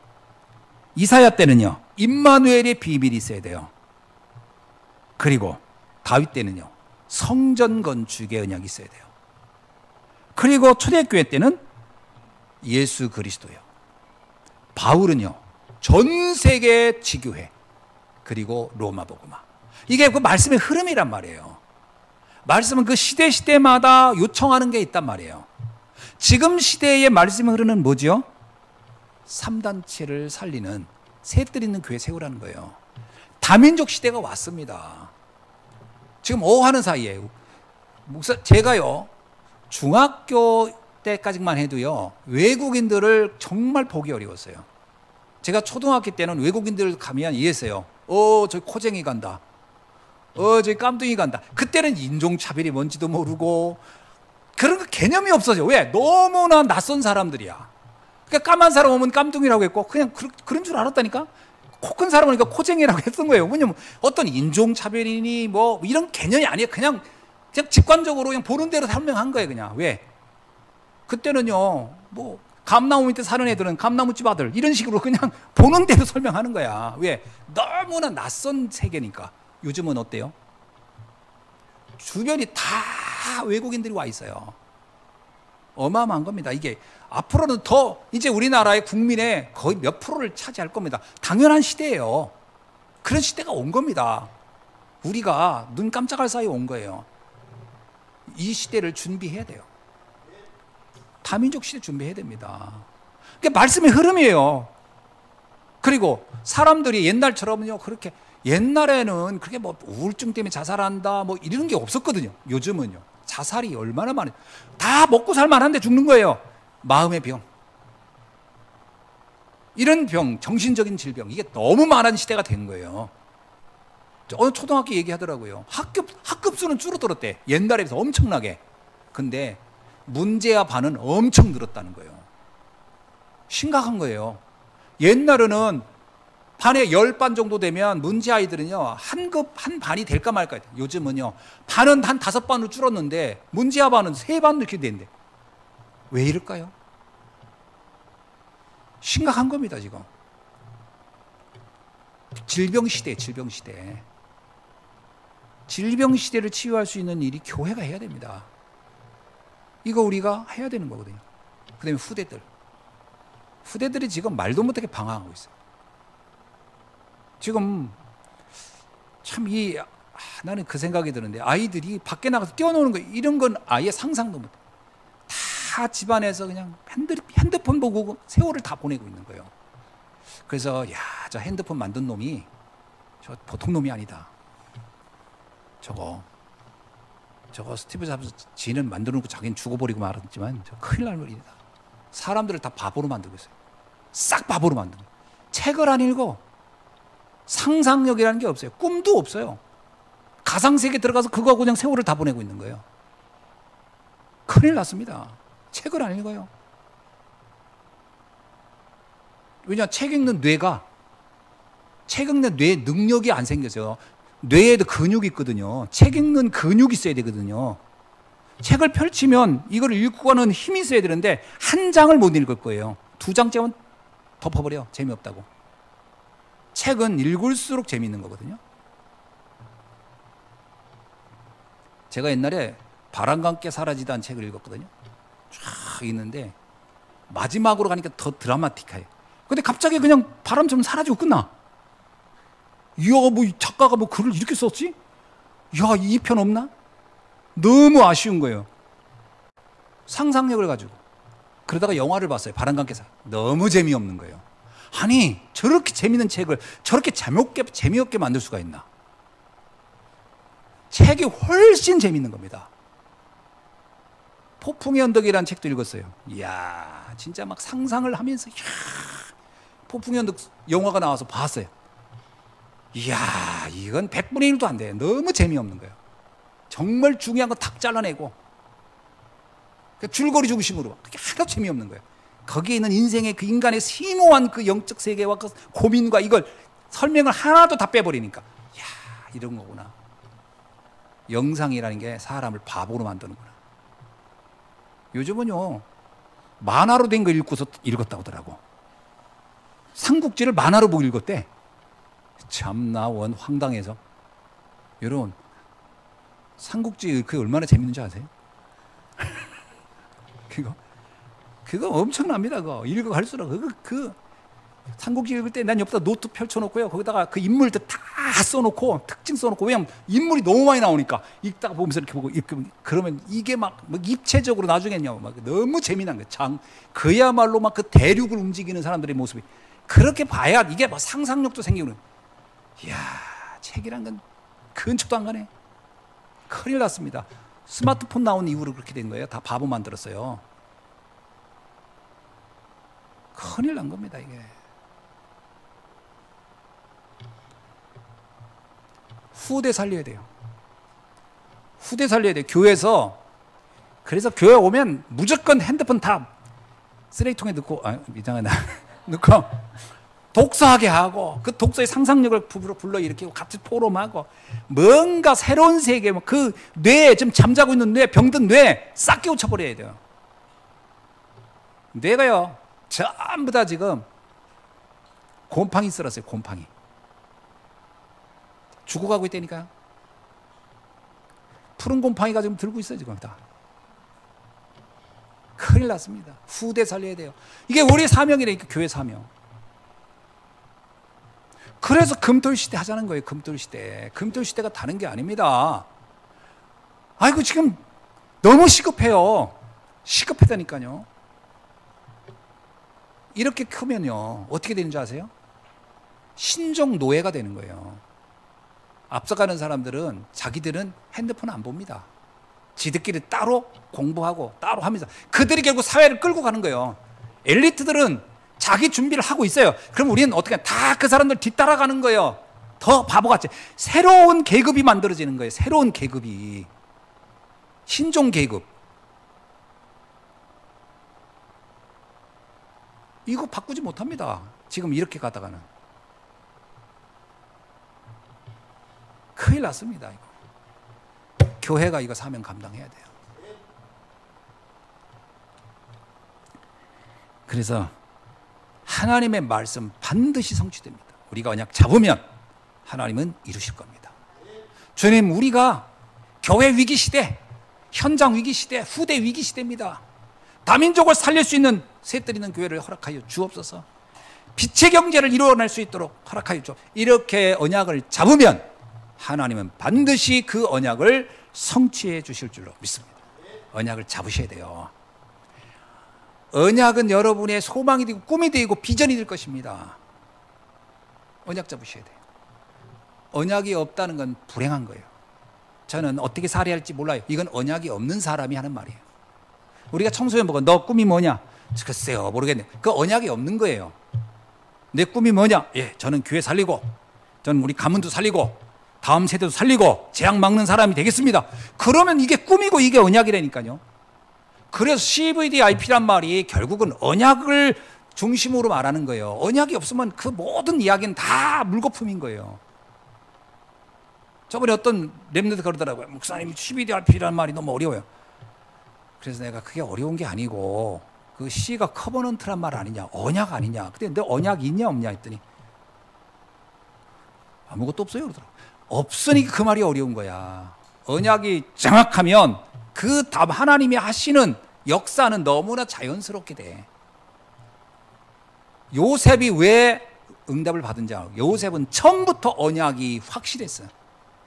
이사야 때는요, 임마누엘의 비밀이 있어야 돼요. 그리고 다윗 때는요, 성전 건축의 언약이 있어야 돼요. 그리고 초대교회 때는 예수 그리스도요. 바울은요, 전 세계 지교회, 그리고 로마 복음화. 이게 그 말씀의 흐름이란 말이에요. 말씀은 그 시대마다 요청하는 게 있단 말이에요. 지금 시대의 말씀의 흐름은 뭐죠? 3단체를 살리는, 셋들 있는 교회 세우라는 거예요. 다민족 시대가 왔습니다. 지금 하는 사이에 제가요, 중학교 때까지만 해도요, 외국인들을 정말 보기 어려웠어요. 제가 초등학교 때는 외국인들 가면 이랬어요. 저기 코쟁이 간다. 저기 깜둥이 간다. 그때는 인종차별이 뭔지도 모르고 그런 개념이 없어져. 왜? 너무나 낯선 사람들이야. 그러니까 까만 사람 오면 깜둥이라고 했고 그냥 그런 줄 알았다니까. 코 큰 사람은 그러니까 코쟁이라고 했던 거예요. 왜냐면 어떤 인종차별이니 뭐 이런 개념이 아니에요. 그냥 직관적으로 그냥 보는 대로 설명한 거예요. 그냥. 왜? 그때는요, 뭐 감나무 밑에 사는 애들은 감나무집 아들 이런 식으로 그냥 보는 대로 설명하는 거야. 왜? 너무나 낯선 세계니까. 요즘은 어때요? 주변이 다 외국인들이 와 있어요. 어마어마한 겁니다. 이게 앞으로는 더 이제 우리나라의 국민의 거의 몇 프로를 차지할 겁니다. 당연한 시대예요. 그런 시대가 온 겁니다. 우리가 눈 깜짝할 사이에 온 거예요. 이 시대를 준비해야 돼요. 다민족 시대 준비해야 됩니다. 그게 말씀의 흐름이에요. 그리고 사람들이 옛날처럼요, 그렇게 옛날에는 그렇게 뭐 우울증 때문에 자살한다 뭐 이런 게 없었거든요. 요즘은요, 자살이 얼마나 많아요. 다 먹고 살만한데 죽는 거예요. 마음의 병, 이런 병, 정신적인 질병, 이게 너무 많은 시대가 된 거예요. 어느 초등학교 얘기하더라고요. 학급 수는 줄어들었대. 옛날에 비해서 엄청나게. 근데 문제와 반은 엄청 늘었다는 거예요. 심각한 거예요. 옛날에는 반에 10반 정도 되면 문제 아이들은요, 한 반이 될까 말까. 요즘은요, 반은 한 5반으로 줄었는데 문제와 반은 3반 이렇게 된대. 왜 이럴까요? 심각한 겁니다, 지금. 질병시대. 질병시대를 치유할 수 있는 일이 교회가 해야 됩니다. 이거 우리가 해야 되는 거거든요. 그 다음에 후대들이 지금 말도 못하게 방황하고 있어요. 지금 참 나는 그 생각이 드는데, 아이들이 밖에 나가서 뛰어노는 거 이런 건 아예 상상도 못해. 다 집안에서 그냥 핸드폰 보고 세월을 다 보내고 있는 거예요. 그래서 저 핸드폰 만든 놈이 저 보통 놈이 아니다. 저거 스티브 잡스 지는 만들어 놓고 자기는 죽어버리고 말았지만 저 큰일 날 일이다. 사람들을 다 바보로 만들고 있어요. 싹 바보로 만들고. 책을 안 읽어. 상상력이라는 게 없어요. 꿈도 없어요. 가상세계 들어가서 그거 하고 그냥 세월을 다 보내고 있는 거예요. 큰일 났습니다. 책을 안 읽어요. 왜냐, 책 읽는 뇌 능력이 안 생겨서. 뇌에도 근육이 있거든요. 책 읽는 근육이 있어야 되거든요. 책을 펼치면 이걸 읽고 가는 힘이 있어야 되는데 한 장을 못 읽을 거예요. 2장째면 덮어버려. 재미없다고. 책은 읽을수록 재미있는 거거든요. 제가 옛날에 바람과 함께 사라지다는 책을 읽었거든요. 쫙 있는데 마지막으로 가니까 더 드라마틱해요. 근데 갑자기 그냥 바람처럼 사라지고 끝나. 이야, 뭐 작가가 뭐 글을 이렇게 썼지? 야, 이 편 없나? 너무 아쉬운 거예요. 상상력을 가지고. 그러다가 영화를 봤어요. 바람과 함께 너무 재미없는 거예요. 아니, 저렇게 재미있는 책을 저렇게 재미없게 만들 수가 있나? 책이 훨씬 재미있는 겁니다. 폭풍의 언덕이라는 책도 읽었어요. 이야, 진짜 막 상상을 하면서, 폭풍의 언덕 영화가 나와서 봤어요. 이야, 이건 100분의 1도 안 돼. 너무 재미없는 거예요. 정말 중요한 거 탁 잘라내고 줄거리 중심으로. 그게 하나도 재미없는 거예요. 거기에 있는 인생의 그 인간의 심오한 그 영적 세계와 그 고민과 이걸 설명을 하나도 다 빼버리니까, 이야, 이런 거구나. 영상이라는 게 사람을 바보로 만드는구나. 요즘은요, 만화로 된 거 읽고서 읽었다고 하더라고. 삼국지를 만화로 보고 읽었대. 참나 황당해서. 여러분, 삼국지 그게 얼마나 재밌는지 아세요? 그거 엄청납니다. 그거 읽어갈수록 그 삼국지 읽을 때 난 옆에다 노트 펼쳐놓고요. 거기다가 그 인물들 다 써놓고 특징 써놓고, 왜냐면 인물이 너무 많이 나오니까 읽다가 보면서 이렇게 보고 그러면 이게 막 입체적으로 나중에는요 막 너무 재미난 거예요. 그야말로 막 그 대륙을 움직이는 사람들의 모습이 그렇게 봐야 이게 뭐 상상력도 생기는. 이야, 책이란 건 근처도 안 가네. 큰일 났습니다. 스마트폰 나온 이후로 그렇게 된 거예요. 다 바보 만들었어요. 큰일 난 겁니다, 이게. 후대 살려야 돼요. 후대 살려야 돼요. 교회에서. 그래서 교회 오면 무조건 핸드폰 다 쓰레기통에 넣고, 이상하다. 넣고 독서하게 하고, 그 독서의 상상력을 불러일으키고 같이 포럼하고, 뭔가 새로운 세계, 그 뇌에 지금 잠자고 있는 뇌, 병든 뇌 싹 깨우쳐버려야 돼요. 뇌가요 전부 다 지금 곰팡이 쓸었어요. 곰팡이. 죽어가고 있다니까요. 푸른 곰팡이가 지금 들고 있어요. 지금 다. 큰일 났습니다. 후대 살려야 돼요. 이게 우리의 사명이라니까. 교회 사명. 그래서 금토일시대 하자는 거예요. 금토일시대. 금토일시대가 다른 게 아닙니다. 아이고 지금 너무 시급해요. 시급하다니까요. 이렇게 크면요 어떻게 되는 줄 아세요? 신종 노예가 되는 거예요. 앞서가는 사람들은 자기들은 핸드폰 안 봅니다. 지들끼리 따로 공부하고 따로 하면서 그들이 결국 사회를 끌고 가는 거예요. 엘리트들은 자기 준비를 하고 있어요. 그럼 우리는 어떻게 다 그 사람들 뒤따라가는 거예요. 더 바보같이. 새로운 계급이 만들어지는 거예요. 새로운 계급이. 신종 계급. 이거 바꾸지 못합니다. 지금 이렇게 가다가는. 큰일 났습니다. 이거. 교회가 이거 사명 감당해야 돼요. 그래서 하나님의 말씀 반드시 성취됩니다. 우리가 언약 잡으면 하나님은 이루실 겁니다. 주님, 우리가 교회 위기 시대, 현장 위기 시대, 후대 위기 시대입니다. 다민족을 살릴 수 있는 새뜨리는 교회를 허락하여 주옵소서. 빛의 경제를 이루어낼 수 있도록 허락하여 주옵소서. 이렇게 언약을 잡으면 하나님은 반드시 그 언약을 성취해 주실 줄로 믿습니다. 언약을 잡으셔야 돼요. 언약은 여러분의 소망이 되고 꿈이 되고 비전이 될 것입니다. 언약 잡으셔야 돼요. 언약이 없다는 건 불행한 거예요. 저는 어떻게 살아야 할지 몰라요. 이건 언약이 없는 사람이 하는 말이에요. 우리가 청소년 보고 너 꿈이 뭐냐? 글쎄요 모르겠네. 그 언약이 없는 거예요. 내 꿈이 뭐냐? 예, 저는 교회 살리고, 저는 우리 가문도 살리고, 다음 세대도 살리고 재앙 막는 사람이 되겠습니다. 그러면 이게 꿈이고 이게 언약이라니까요. 그래서 CVDIP란 말이 결국은 언약을 중심으로 말하는 거예요. 언약이 없으면 그 모든 이야기는 다 물거품인 거예요. 저번에 어떤 랩런트 그러더라고요. 목사님 CVDIP란 말이 너무 어려워요. 그래서 내가 그게 어려운 게 아니고 그 C가 커버넌트란 말 아니냐, 언약 아니냐. 근데 너 언약이 있냐 없냐 했더니 아무것도 없어요 그러더라고요. 없으니까 그 말이 어려운 거야. 언약이 정확하면 그 답 하나님이 하시는 역사는 너무나 자연스럽게 돼. 요셉이 왜 응답을 받은지 알아요? 요셉은 처음부터 언약이 확실했어요.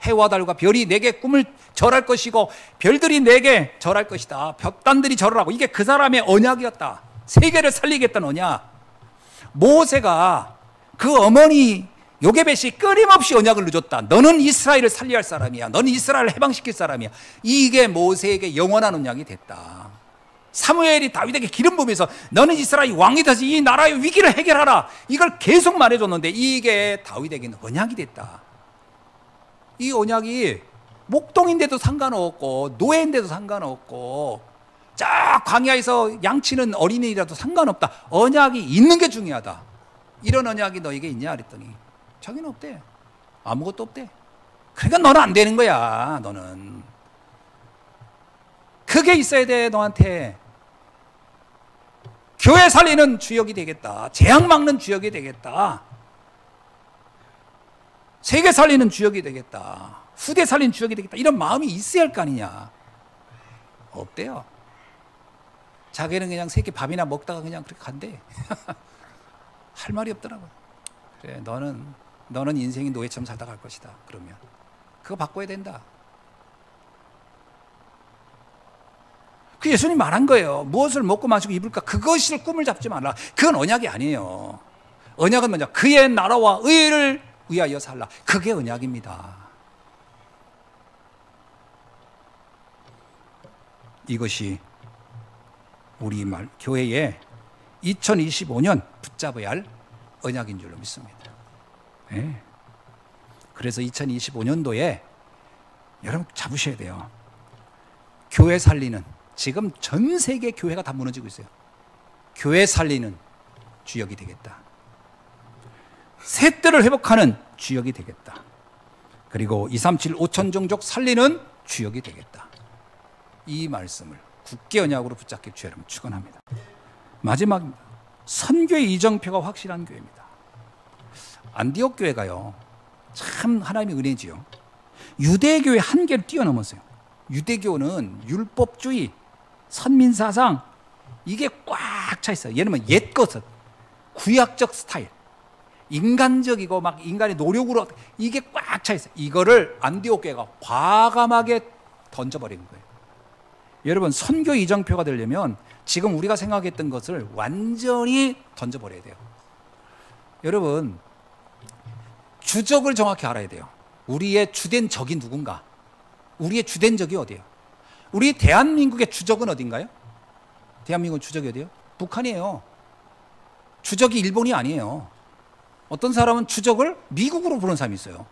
해와 달과 별이 내게 꿈을 절할 것이고 별들이 내게 절할 것이다. 볕단들이 절하라고. 이게 그 사람의 언약이었다. 세계를 살리겠다는 언약. 모세가 그 어머니 요게벳이 끊임없이 언약을 누줬다. 너는 이스라엘을 살려야 할 사람이야. 너는 이스라엘을 해방시킬 사람이야. 이게 모세에게 영원한 언약이 됐다. 사무엘이 다윗에게 기름 부으면서 너는 이스라엘 왕이 되지 이 나라의 위기를 해결하라. 이걸 계속 말해줬는데 이게 다윗에게는 언약이 됐다. 이 언약이 목동인데도 상관없고 노예인데도 상관없고 저 광야에서 양치는 어린이라도 상관없다. 언약이 있는 게 중요하다. 이런 언약이 너에게 있냐 그랬더니 자기는 없대. 아무것도 없대. 그러니까 너는 안 되는 거야. 너는 그게 있어야 돼. 너한테 교회 살리는 주역이 되겠다. 재앙 막는 주역이 되겠다. 세계 살리는 주역이 되겠다. 후대 살린 주역이 되겠다. 이런 마음이 있어야 할 거 아니냐. 없대요. 자기는 그냥 새끼 밥이나 먹다가 그냥 그렇게 간대. 할 말이 없더라고요. 그래, 너는 인생이 노예처럼 살다 갈 것이다. 그러면 그거 바꿔야 된다. 그 예수님 말한 거예요. 무엇을 먹고 마시고 입을까? 그것을 꿈을 잡지 말라. 그건 언약이 아니에요. 언약은 뭐냐? 그의 나라와 의를 위하여 살라. 그게 언약입니다. 이것이 우리 교회에 2025년 붙잡아야 할 언약인 줄로 믿습니다. 네. 그래서 2025년도에 여러분 잡으셔야 돼요. 교회 살리는, 지금 전 세계 교회가 다 무너지고 있어요. 교회 살리는 주역이 되겠다. 셋들을 회복하는 주역이 되겠다. 그리고 237 5천 종족 살리는 주역이 되겠다. 이 말씀을 굳게 언약으로 붙잡길 주여 여러분 축원합니다. 마지막입니다. 선교의 이정표가 확실한 교회입니다. 안디옥 교회가요, 참 하나님의 은혜지요. 유대교의 한계를 뛰어넘었어요. 유대교는 율법주의, 선민사상, 이게 꽉 차 있어요. 예를 들면 옛것은 구약적 스타일, 인간적이고 막 인간의 노력으로 이게 꽉 차 있어요. 이거를 안디옥 교회가 과감하게 던져버리는 거예요. 여러분, 선교 이정표가 되려면 지금 우리가 생각했던 것을 완전히 던져버려야 돼요. 여러분, 주적을 정확히 알아야 돼요. 우리의 주된 적이 누군가? 우리의 주된 적이 어디예요? 우리 대한민국의 주적은 어딘가요? 대한민국 주적이 어디예요? 북한이에요. 주적이 일본이 아니에요. 어떤 사람은 주적을 미국으로 보는 사람이 있어요.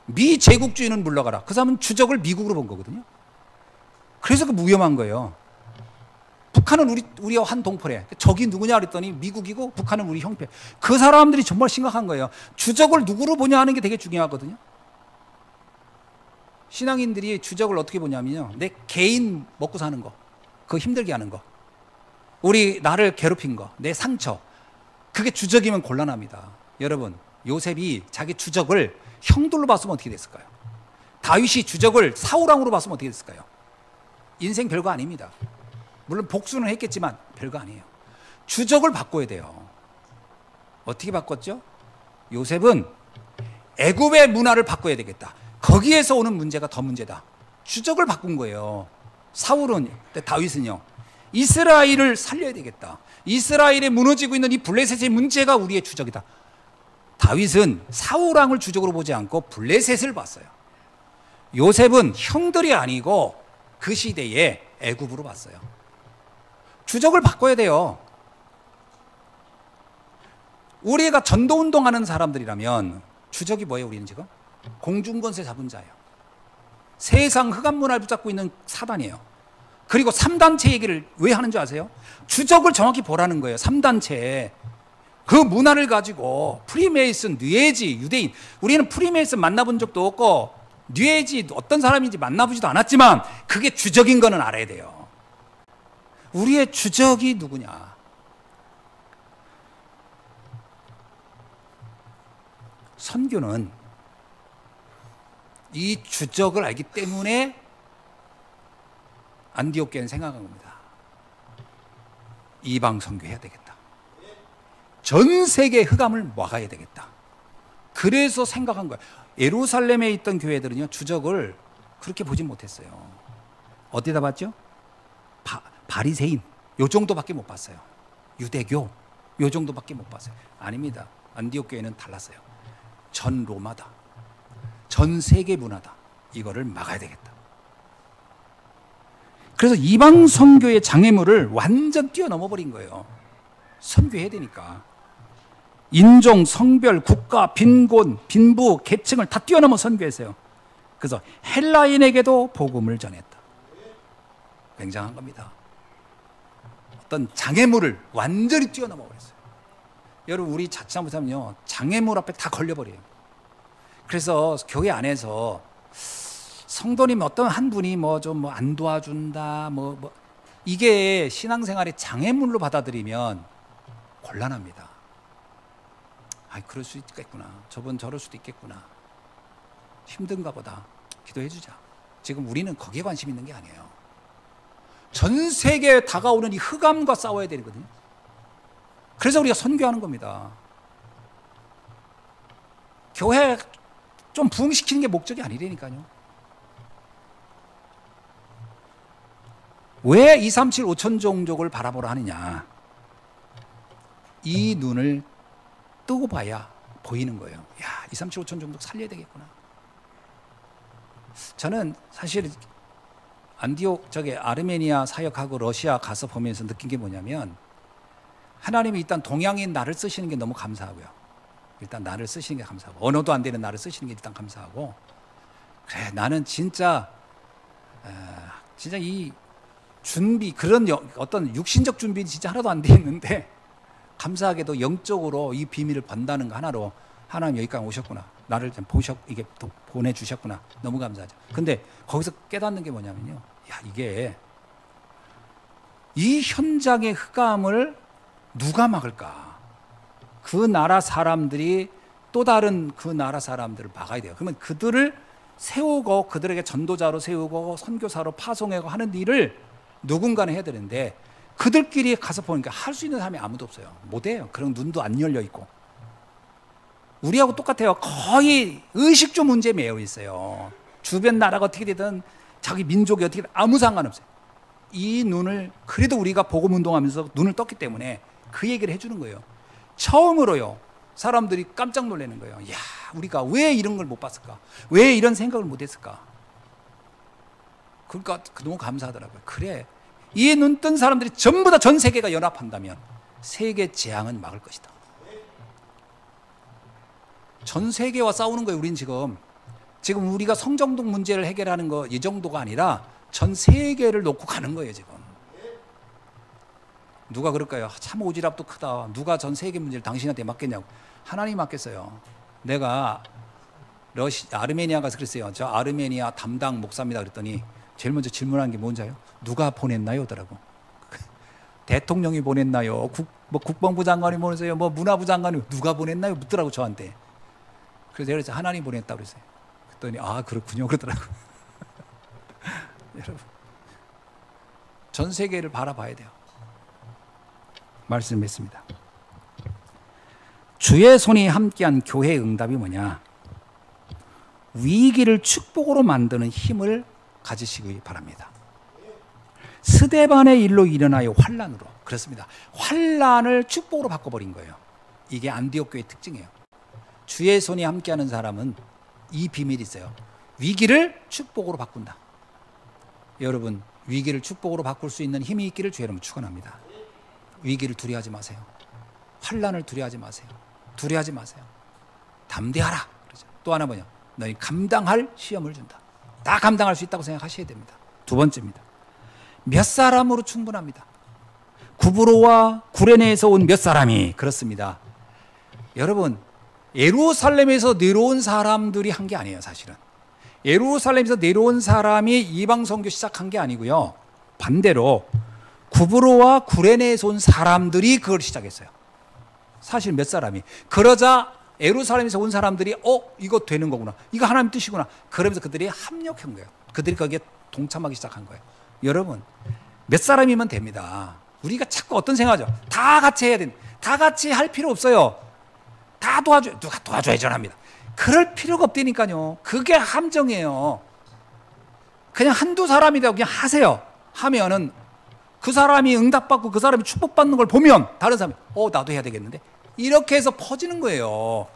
미제국주의는 물러가라. 그 사람은 주적을 미국으로 본 거거든요. 그래서 그 위험한 거예요. 북한은 우리와 한 동포래. 적이 누구냐 그랬더니 미국이고 북한은 우리 형패. 그 사람들이 정말 심각한 거예요. 주적을 누구로 보냐 하는 게 되게 중요하거든요. 신앙인들이 주적을 어떻게 보냐면요, 내 개인 먹고 사는 거, 그거 힘들게 하는 거, 나를 괴롭힌 거, 내 상처, 그게 주적이면 곤란합니다. 여러분, 요셉이 자기 주적을 형들로 봤으면 어떻게 됐을까요? 다윗이 주적을 사울왕으로 봤으면 어떻게 됐을까요? 인생 별거 아닙니다. 물론 복수는 했겠지만 별거 아니에요. 주적을 바꿔야 돼요. 어떻게 바꿨죠? 요셉은 애굽의 문화를 바꿔야 되겠다. 거기에서 오는 문제가 더 문제다. 주적을 바꾼 거예요. 사울은, 다윗은요, 이스라엘을 살려야 되겠다. 이스라엘에 무너지고 있는 이 블레셋의 문제가 우리의 주적이다. 다윗은 사울왕을 주적으로 보지 않고 블레셋을 봤어요. 요셉은 형들이 아니고 그 시대에 애굽으로 봤어요. 주적을 바꿔야 돼요. 우리가 전도운동하는 사람들이라면 주적이 뭐예요? 우리는 지금 공중권세 잡은 자예요. 세상 흑암문화를 붙잡고 있는 사단이에요. 그리고 3단체 얘기를 왜 하는 줄 아세요? 주적을 정확히 보라는 거예요. 3단체 그 문화를 가지고 프리메이슨, 뉘에지, 유대인, 우리는 프리메이슨 만나본 적도 없고 뉘에지 어떤 사람인지 만나보지도 않았지만 그게 주적인 거는 알아야 돼요. 우리의 주적이 누구냐? 선교는 이 주적을 알기 때문에 안디옥 교회는 생각한 겁니다. 이방 선교해야 되겠다. 전 세계 흑암을 막아야 되겠다. 그래서 생각한 거예요. 예루살렘에 있던 교회들은요, 주적을 그렇게 보지 못했어요. 어디다 봤죠? 바리새인 요 정도밖에 못 봤어요. 유대교 요 정도밖에 못 봤어요. 아닙니다. 안디옥 교회는 달랐어요. 전 로마다. 전 세계 문화다. 이거를 막아야 되겠다. 그래서 이방 선교의 장애물을 완전 뛰어넘어 버린 거예요. 선교해야 되니까. 인종, 성별, 국가, 빈곤, 빈부, 계층을 다 뛰어넘어 선교했어요. 그래서 헬라인에게도 복음을 전했다. 굉장한 겁니다. 어떤 장애물을 완전히 뛰어넘어 버렸어요. 여러분, 우리 자칫하면요, 장애물 앞에 다 걸려버려요. 그래서 교회 안에서 성도님 어떤 한 분이 좀 안 도와준다, 이게 신앙생활의 장애물로 받아들이면 곤란합니다. 그럴 수 있겠구나. 저분 저럴 수도 있겠구나. 힘든가 보다. 기도해 주자. 지금 우리는 거기에 관심 있는 게 아니에요. 전 세계에 다가오는 이 흑암과 싸워야 되거든요. 그래서 우리가 선교하는 겁니다. 교회 좀 부흥시키는 게 목적이 아니라니까요. 왜 2, 3, 7, 5천 종족을 바라보라 하느냐. 이 눈을 뜨고 봐야 보이는 거예요. 야, 2, 3, 7, 5천 종족 살려야 되겠구나. 저는 사실 안디옥 아르메니아 사역하고 러시아 가서 보면서 느낀 게 뭐냐면, 하나님이 일단 동양인 나를 쓰시는 게 너무 감사하고요. 일단 나를 쓰시는 게 감사하고, 언어도 안 되는 나를 쓰시는 게 일단 감사하고, 그래 나는 진짜 이 준비, 그런 어떤 육신적 준비는 진짜 하나도 안 돼 있는데, 감사하게도 영적으로 이 비밀을 번다는 거 하나로 하나님 여기까지 오셨구나, 나를 좀 이게 또 보내주셨구나, 너무 감사하죠. 근데 거기서 깨닫는 게 뭐냐면요, 야, 이게 이 현장의 흑암을 누가 막을까? 그 나라 사람들이 또 다른 그 나라 사람들을 막아야 돼요. 그러면 그들을 세우고 그들에게 전도자로 세우고 선교사로 파송하고 하는 일을 누군가는 해야 되는데, 그들끼리 가서 보니까 할 수 있는 사람이 아무도 없어요. 못해요. 그런 눈도 안 열려 있고. 우리하고 똑같아요. 거의 의식주 문제에 매여 있어요. 주변 나라가 어떻게 되든 자기 민족이 어떻게 되든 아무 상관없어요. 이 눈을, 그래도 우리가 복음 운동하면서 눈을 떴기 때문에 그 얘기를 해주는 거예요. 처음으로요, 사람들이 깜짝 놀라는 거예요. 야, 우리가 왜 이런 걸 못 봤을까? 왜 이런 생각을 못 했을까? 그러니까 너무 감사하더라고요. 그래, 이 눈 뜬 사람들이 전부 다 전 세계가 연합한다면 세계 재앙은 막을 것이다. 전 세계와 싸우는 거예요. 우린 지금 우리가 성정동 문제를 해결하는 거 이 정도가 아니라 전 세계를 놓고 가는 거예요. 지금 누가 그럴까요? 참 오지랖도 크다. 누가 전 세계 문제를 당신한테 맡겠냐고. 하나님이 맡겠어요. 내가 아르메니아 가서 그랬어요. 저 아르메니아 담당 목사입니다 그랬더니 제일 먼저 질문한 게 뭔지 알아요? 누가 보냈나요? 더라고. 대통령이 보냈나요? 국방부 장관이 보냈어요? 문화부 장관이 누가 보냈나요? 묻더라고 저한테. 그래서 제가 하나님 보냈다고 그랬어요. 그랬더니 아, 그렇군요 그러더라고. 여러분, 전 세계를 바라봐야 돼요. 말씀했습니다. 주의 손이 함께한 교회의 응답이 뭐냐? 위기를 축복으로 만드는 힘을 가지시기 바랍니다. 스데반의 일로 일어나요 환난으로. 그렇습니다. 환난을 축복으로 바꿔버린 거예요. 이게 안디옥 교회의 특징이에요. 주의 손이 함께하는 사람은 이 비밀이 있어요. 위기를 축복으로 바꾼다. 여러분, 위기를 축복으로 바꿀 수 있는 힘이 있기를 주의 이름으로 축원합니다. 위기를 두려워하지 마세요. 환난을 두려워하지 마세요. 두려워하지 마세요. 담대하라. 그러죠. 또 하나 뭐냐? 너희 감당할 시험을 준다. 다 감당할 수 있다고 생각하셔야 됩니다. 두 번째입니다. 몇 사람으로 충분합니다. 구브로와 구레네에서 온 몇 사람이 그렇습니다. 여러분, 예루살렘에서 내려온 사람들이 한 게 아니에요. 사실은 예루살렘에서 내려온 사람이 이방 선교 시작한 게 아니고요, 반대로 구브로와 구레네에서 온 사람들이 그걸 시작했어요. 사실 몇 사람이. 그러자 예루살렘에서 온 사람들이 이거 되는 거구나, 이거 하나님 뜻이구나, 그러면서 그들이 합력한 거예요. 그들이 거기에 동참하기 시작한 거예요. 여러분, 몇 사람이면 됩니다. 우리가 자꾸 어떤 생각하죠? 다 같이 해야 된다. 다 같이 할 필요 없어요. 다 누가 도와줘야 전합니다. 그럴 필요가 없다니까요. 그게 함정이에요. 그냥 한두 사람이라고 그냥 하세요. 하면은 그 사람이 응답받고 그 사람이 축복받는 걸 보면 다른 사람이 나도 해야 되겠는데, 이렇게 해서 퍼지는 거예요.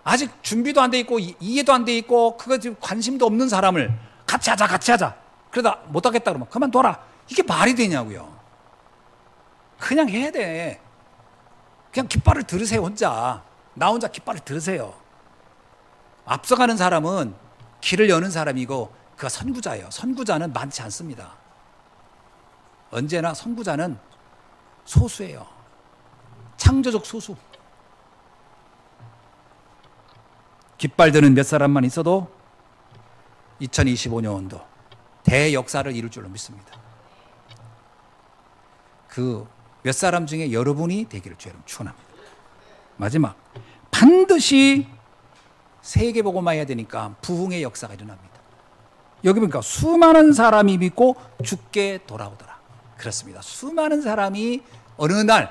아직 준비도 안 돼 있고 이해도 안 돼 있고 그거 지금 관심도 없는 사람을 같이 하자 그러다 못하겠다 그러면 그만둬라. 이게 말이 되냐고요. 그냥 해야 돼. 그냥 깃발을 들으세요. 나 혼자 깃발을 들으세요. 앞서가는 사람은 길을 여는 사람이고 그가 선구자예요. 선구자는 많지 않습니다. 언제나 선구자는 소수예요. 창조적 소수. 깃발 드는 몇 사람만 있어도 2025년도 대역사를 이룰 줄로 믿습니다. 그 몇 사람 중에 여러분이 되기를 주의 이름으로 축원합니다. 마지막, 반드시 세계복음화 해야 되니까 부흥의 역사가 일어납니다. 여기 보니까 수많은 사람이 믿고 죽게 돌아오더라. 그렇습니다. 수많은 사람이 어느 날,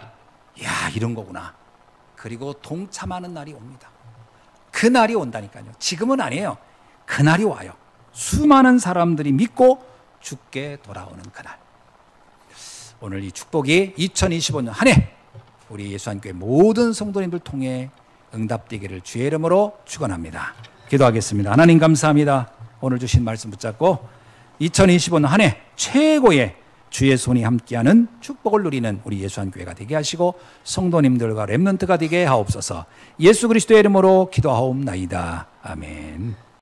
야, 이런 거구나. 그리고 동참하는 날이 옵니다. 그 날이 온다니까요. 지금은 아니에요. 그 날이 와요. 수많은 사람들이 믿고 죽게 돌아오는 그날. 오늘 이 축복이 2025년 한 해 우리 예수한교회 모든 성도님들 통해 응답되기를 주의 이름으로 축원합니다. 기도하겠습니다. 하나님 감사합니다. 오늘 주신 말씀 붙잡고 2025년 한 해 최고의 주의 손이 함께하는 축복을 누리는 우리 예수한교회가 되게 하시고 성도님들과 렘넌트가 되게 하옵소서. 예수 그리스도의 이름으로 기도하옵나이다. 아멘.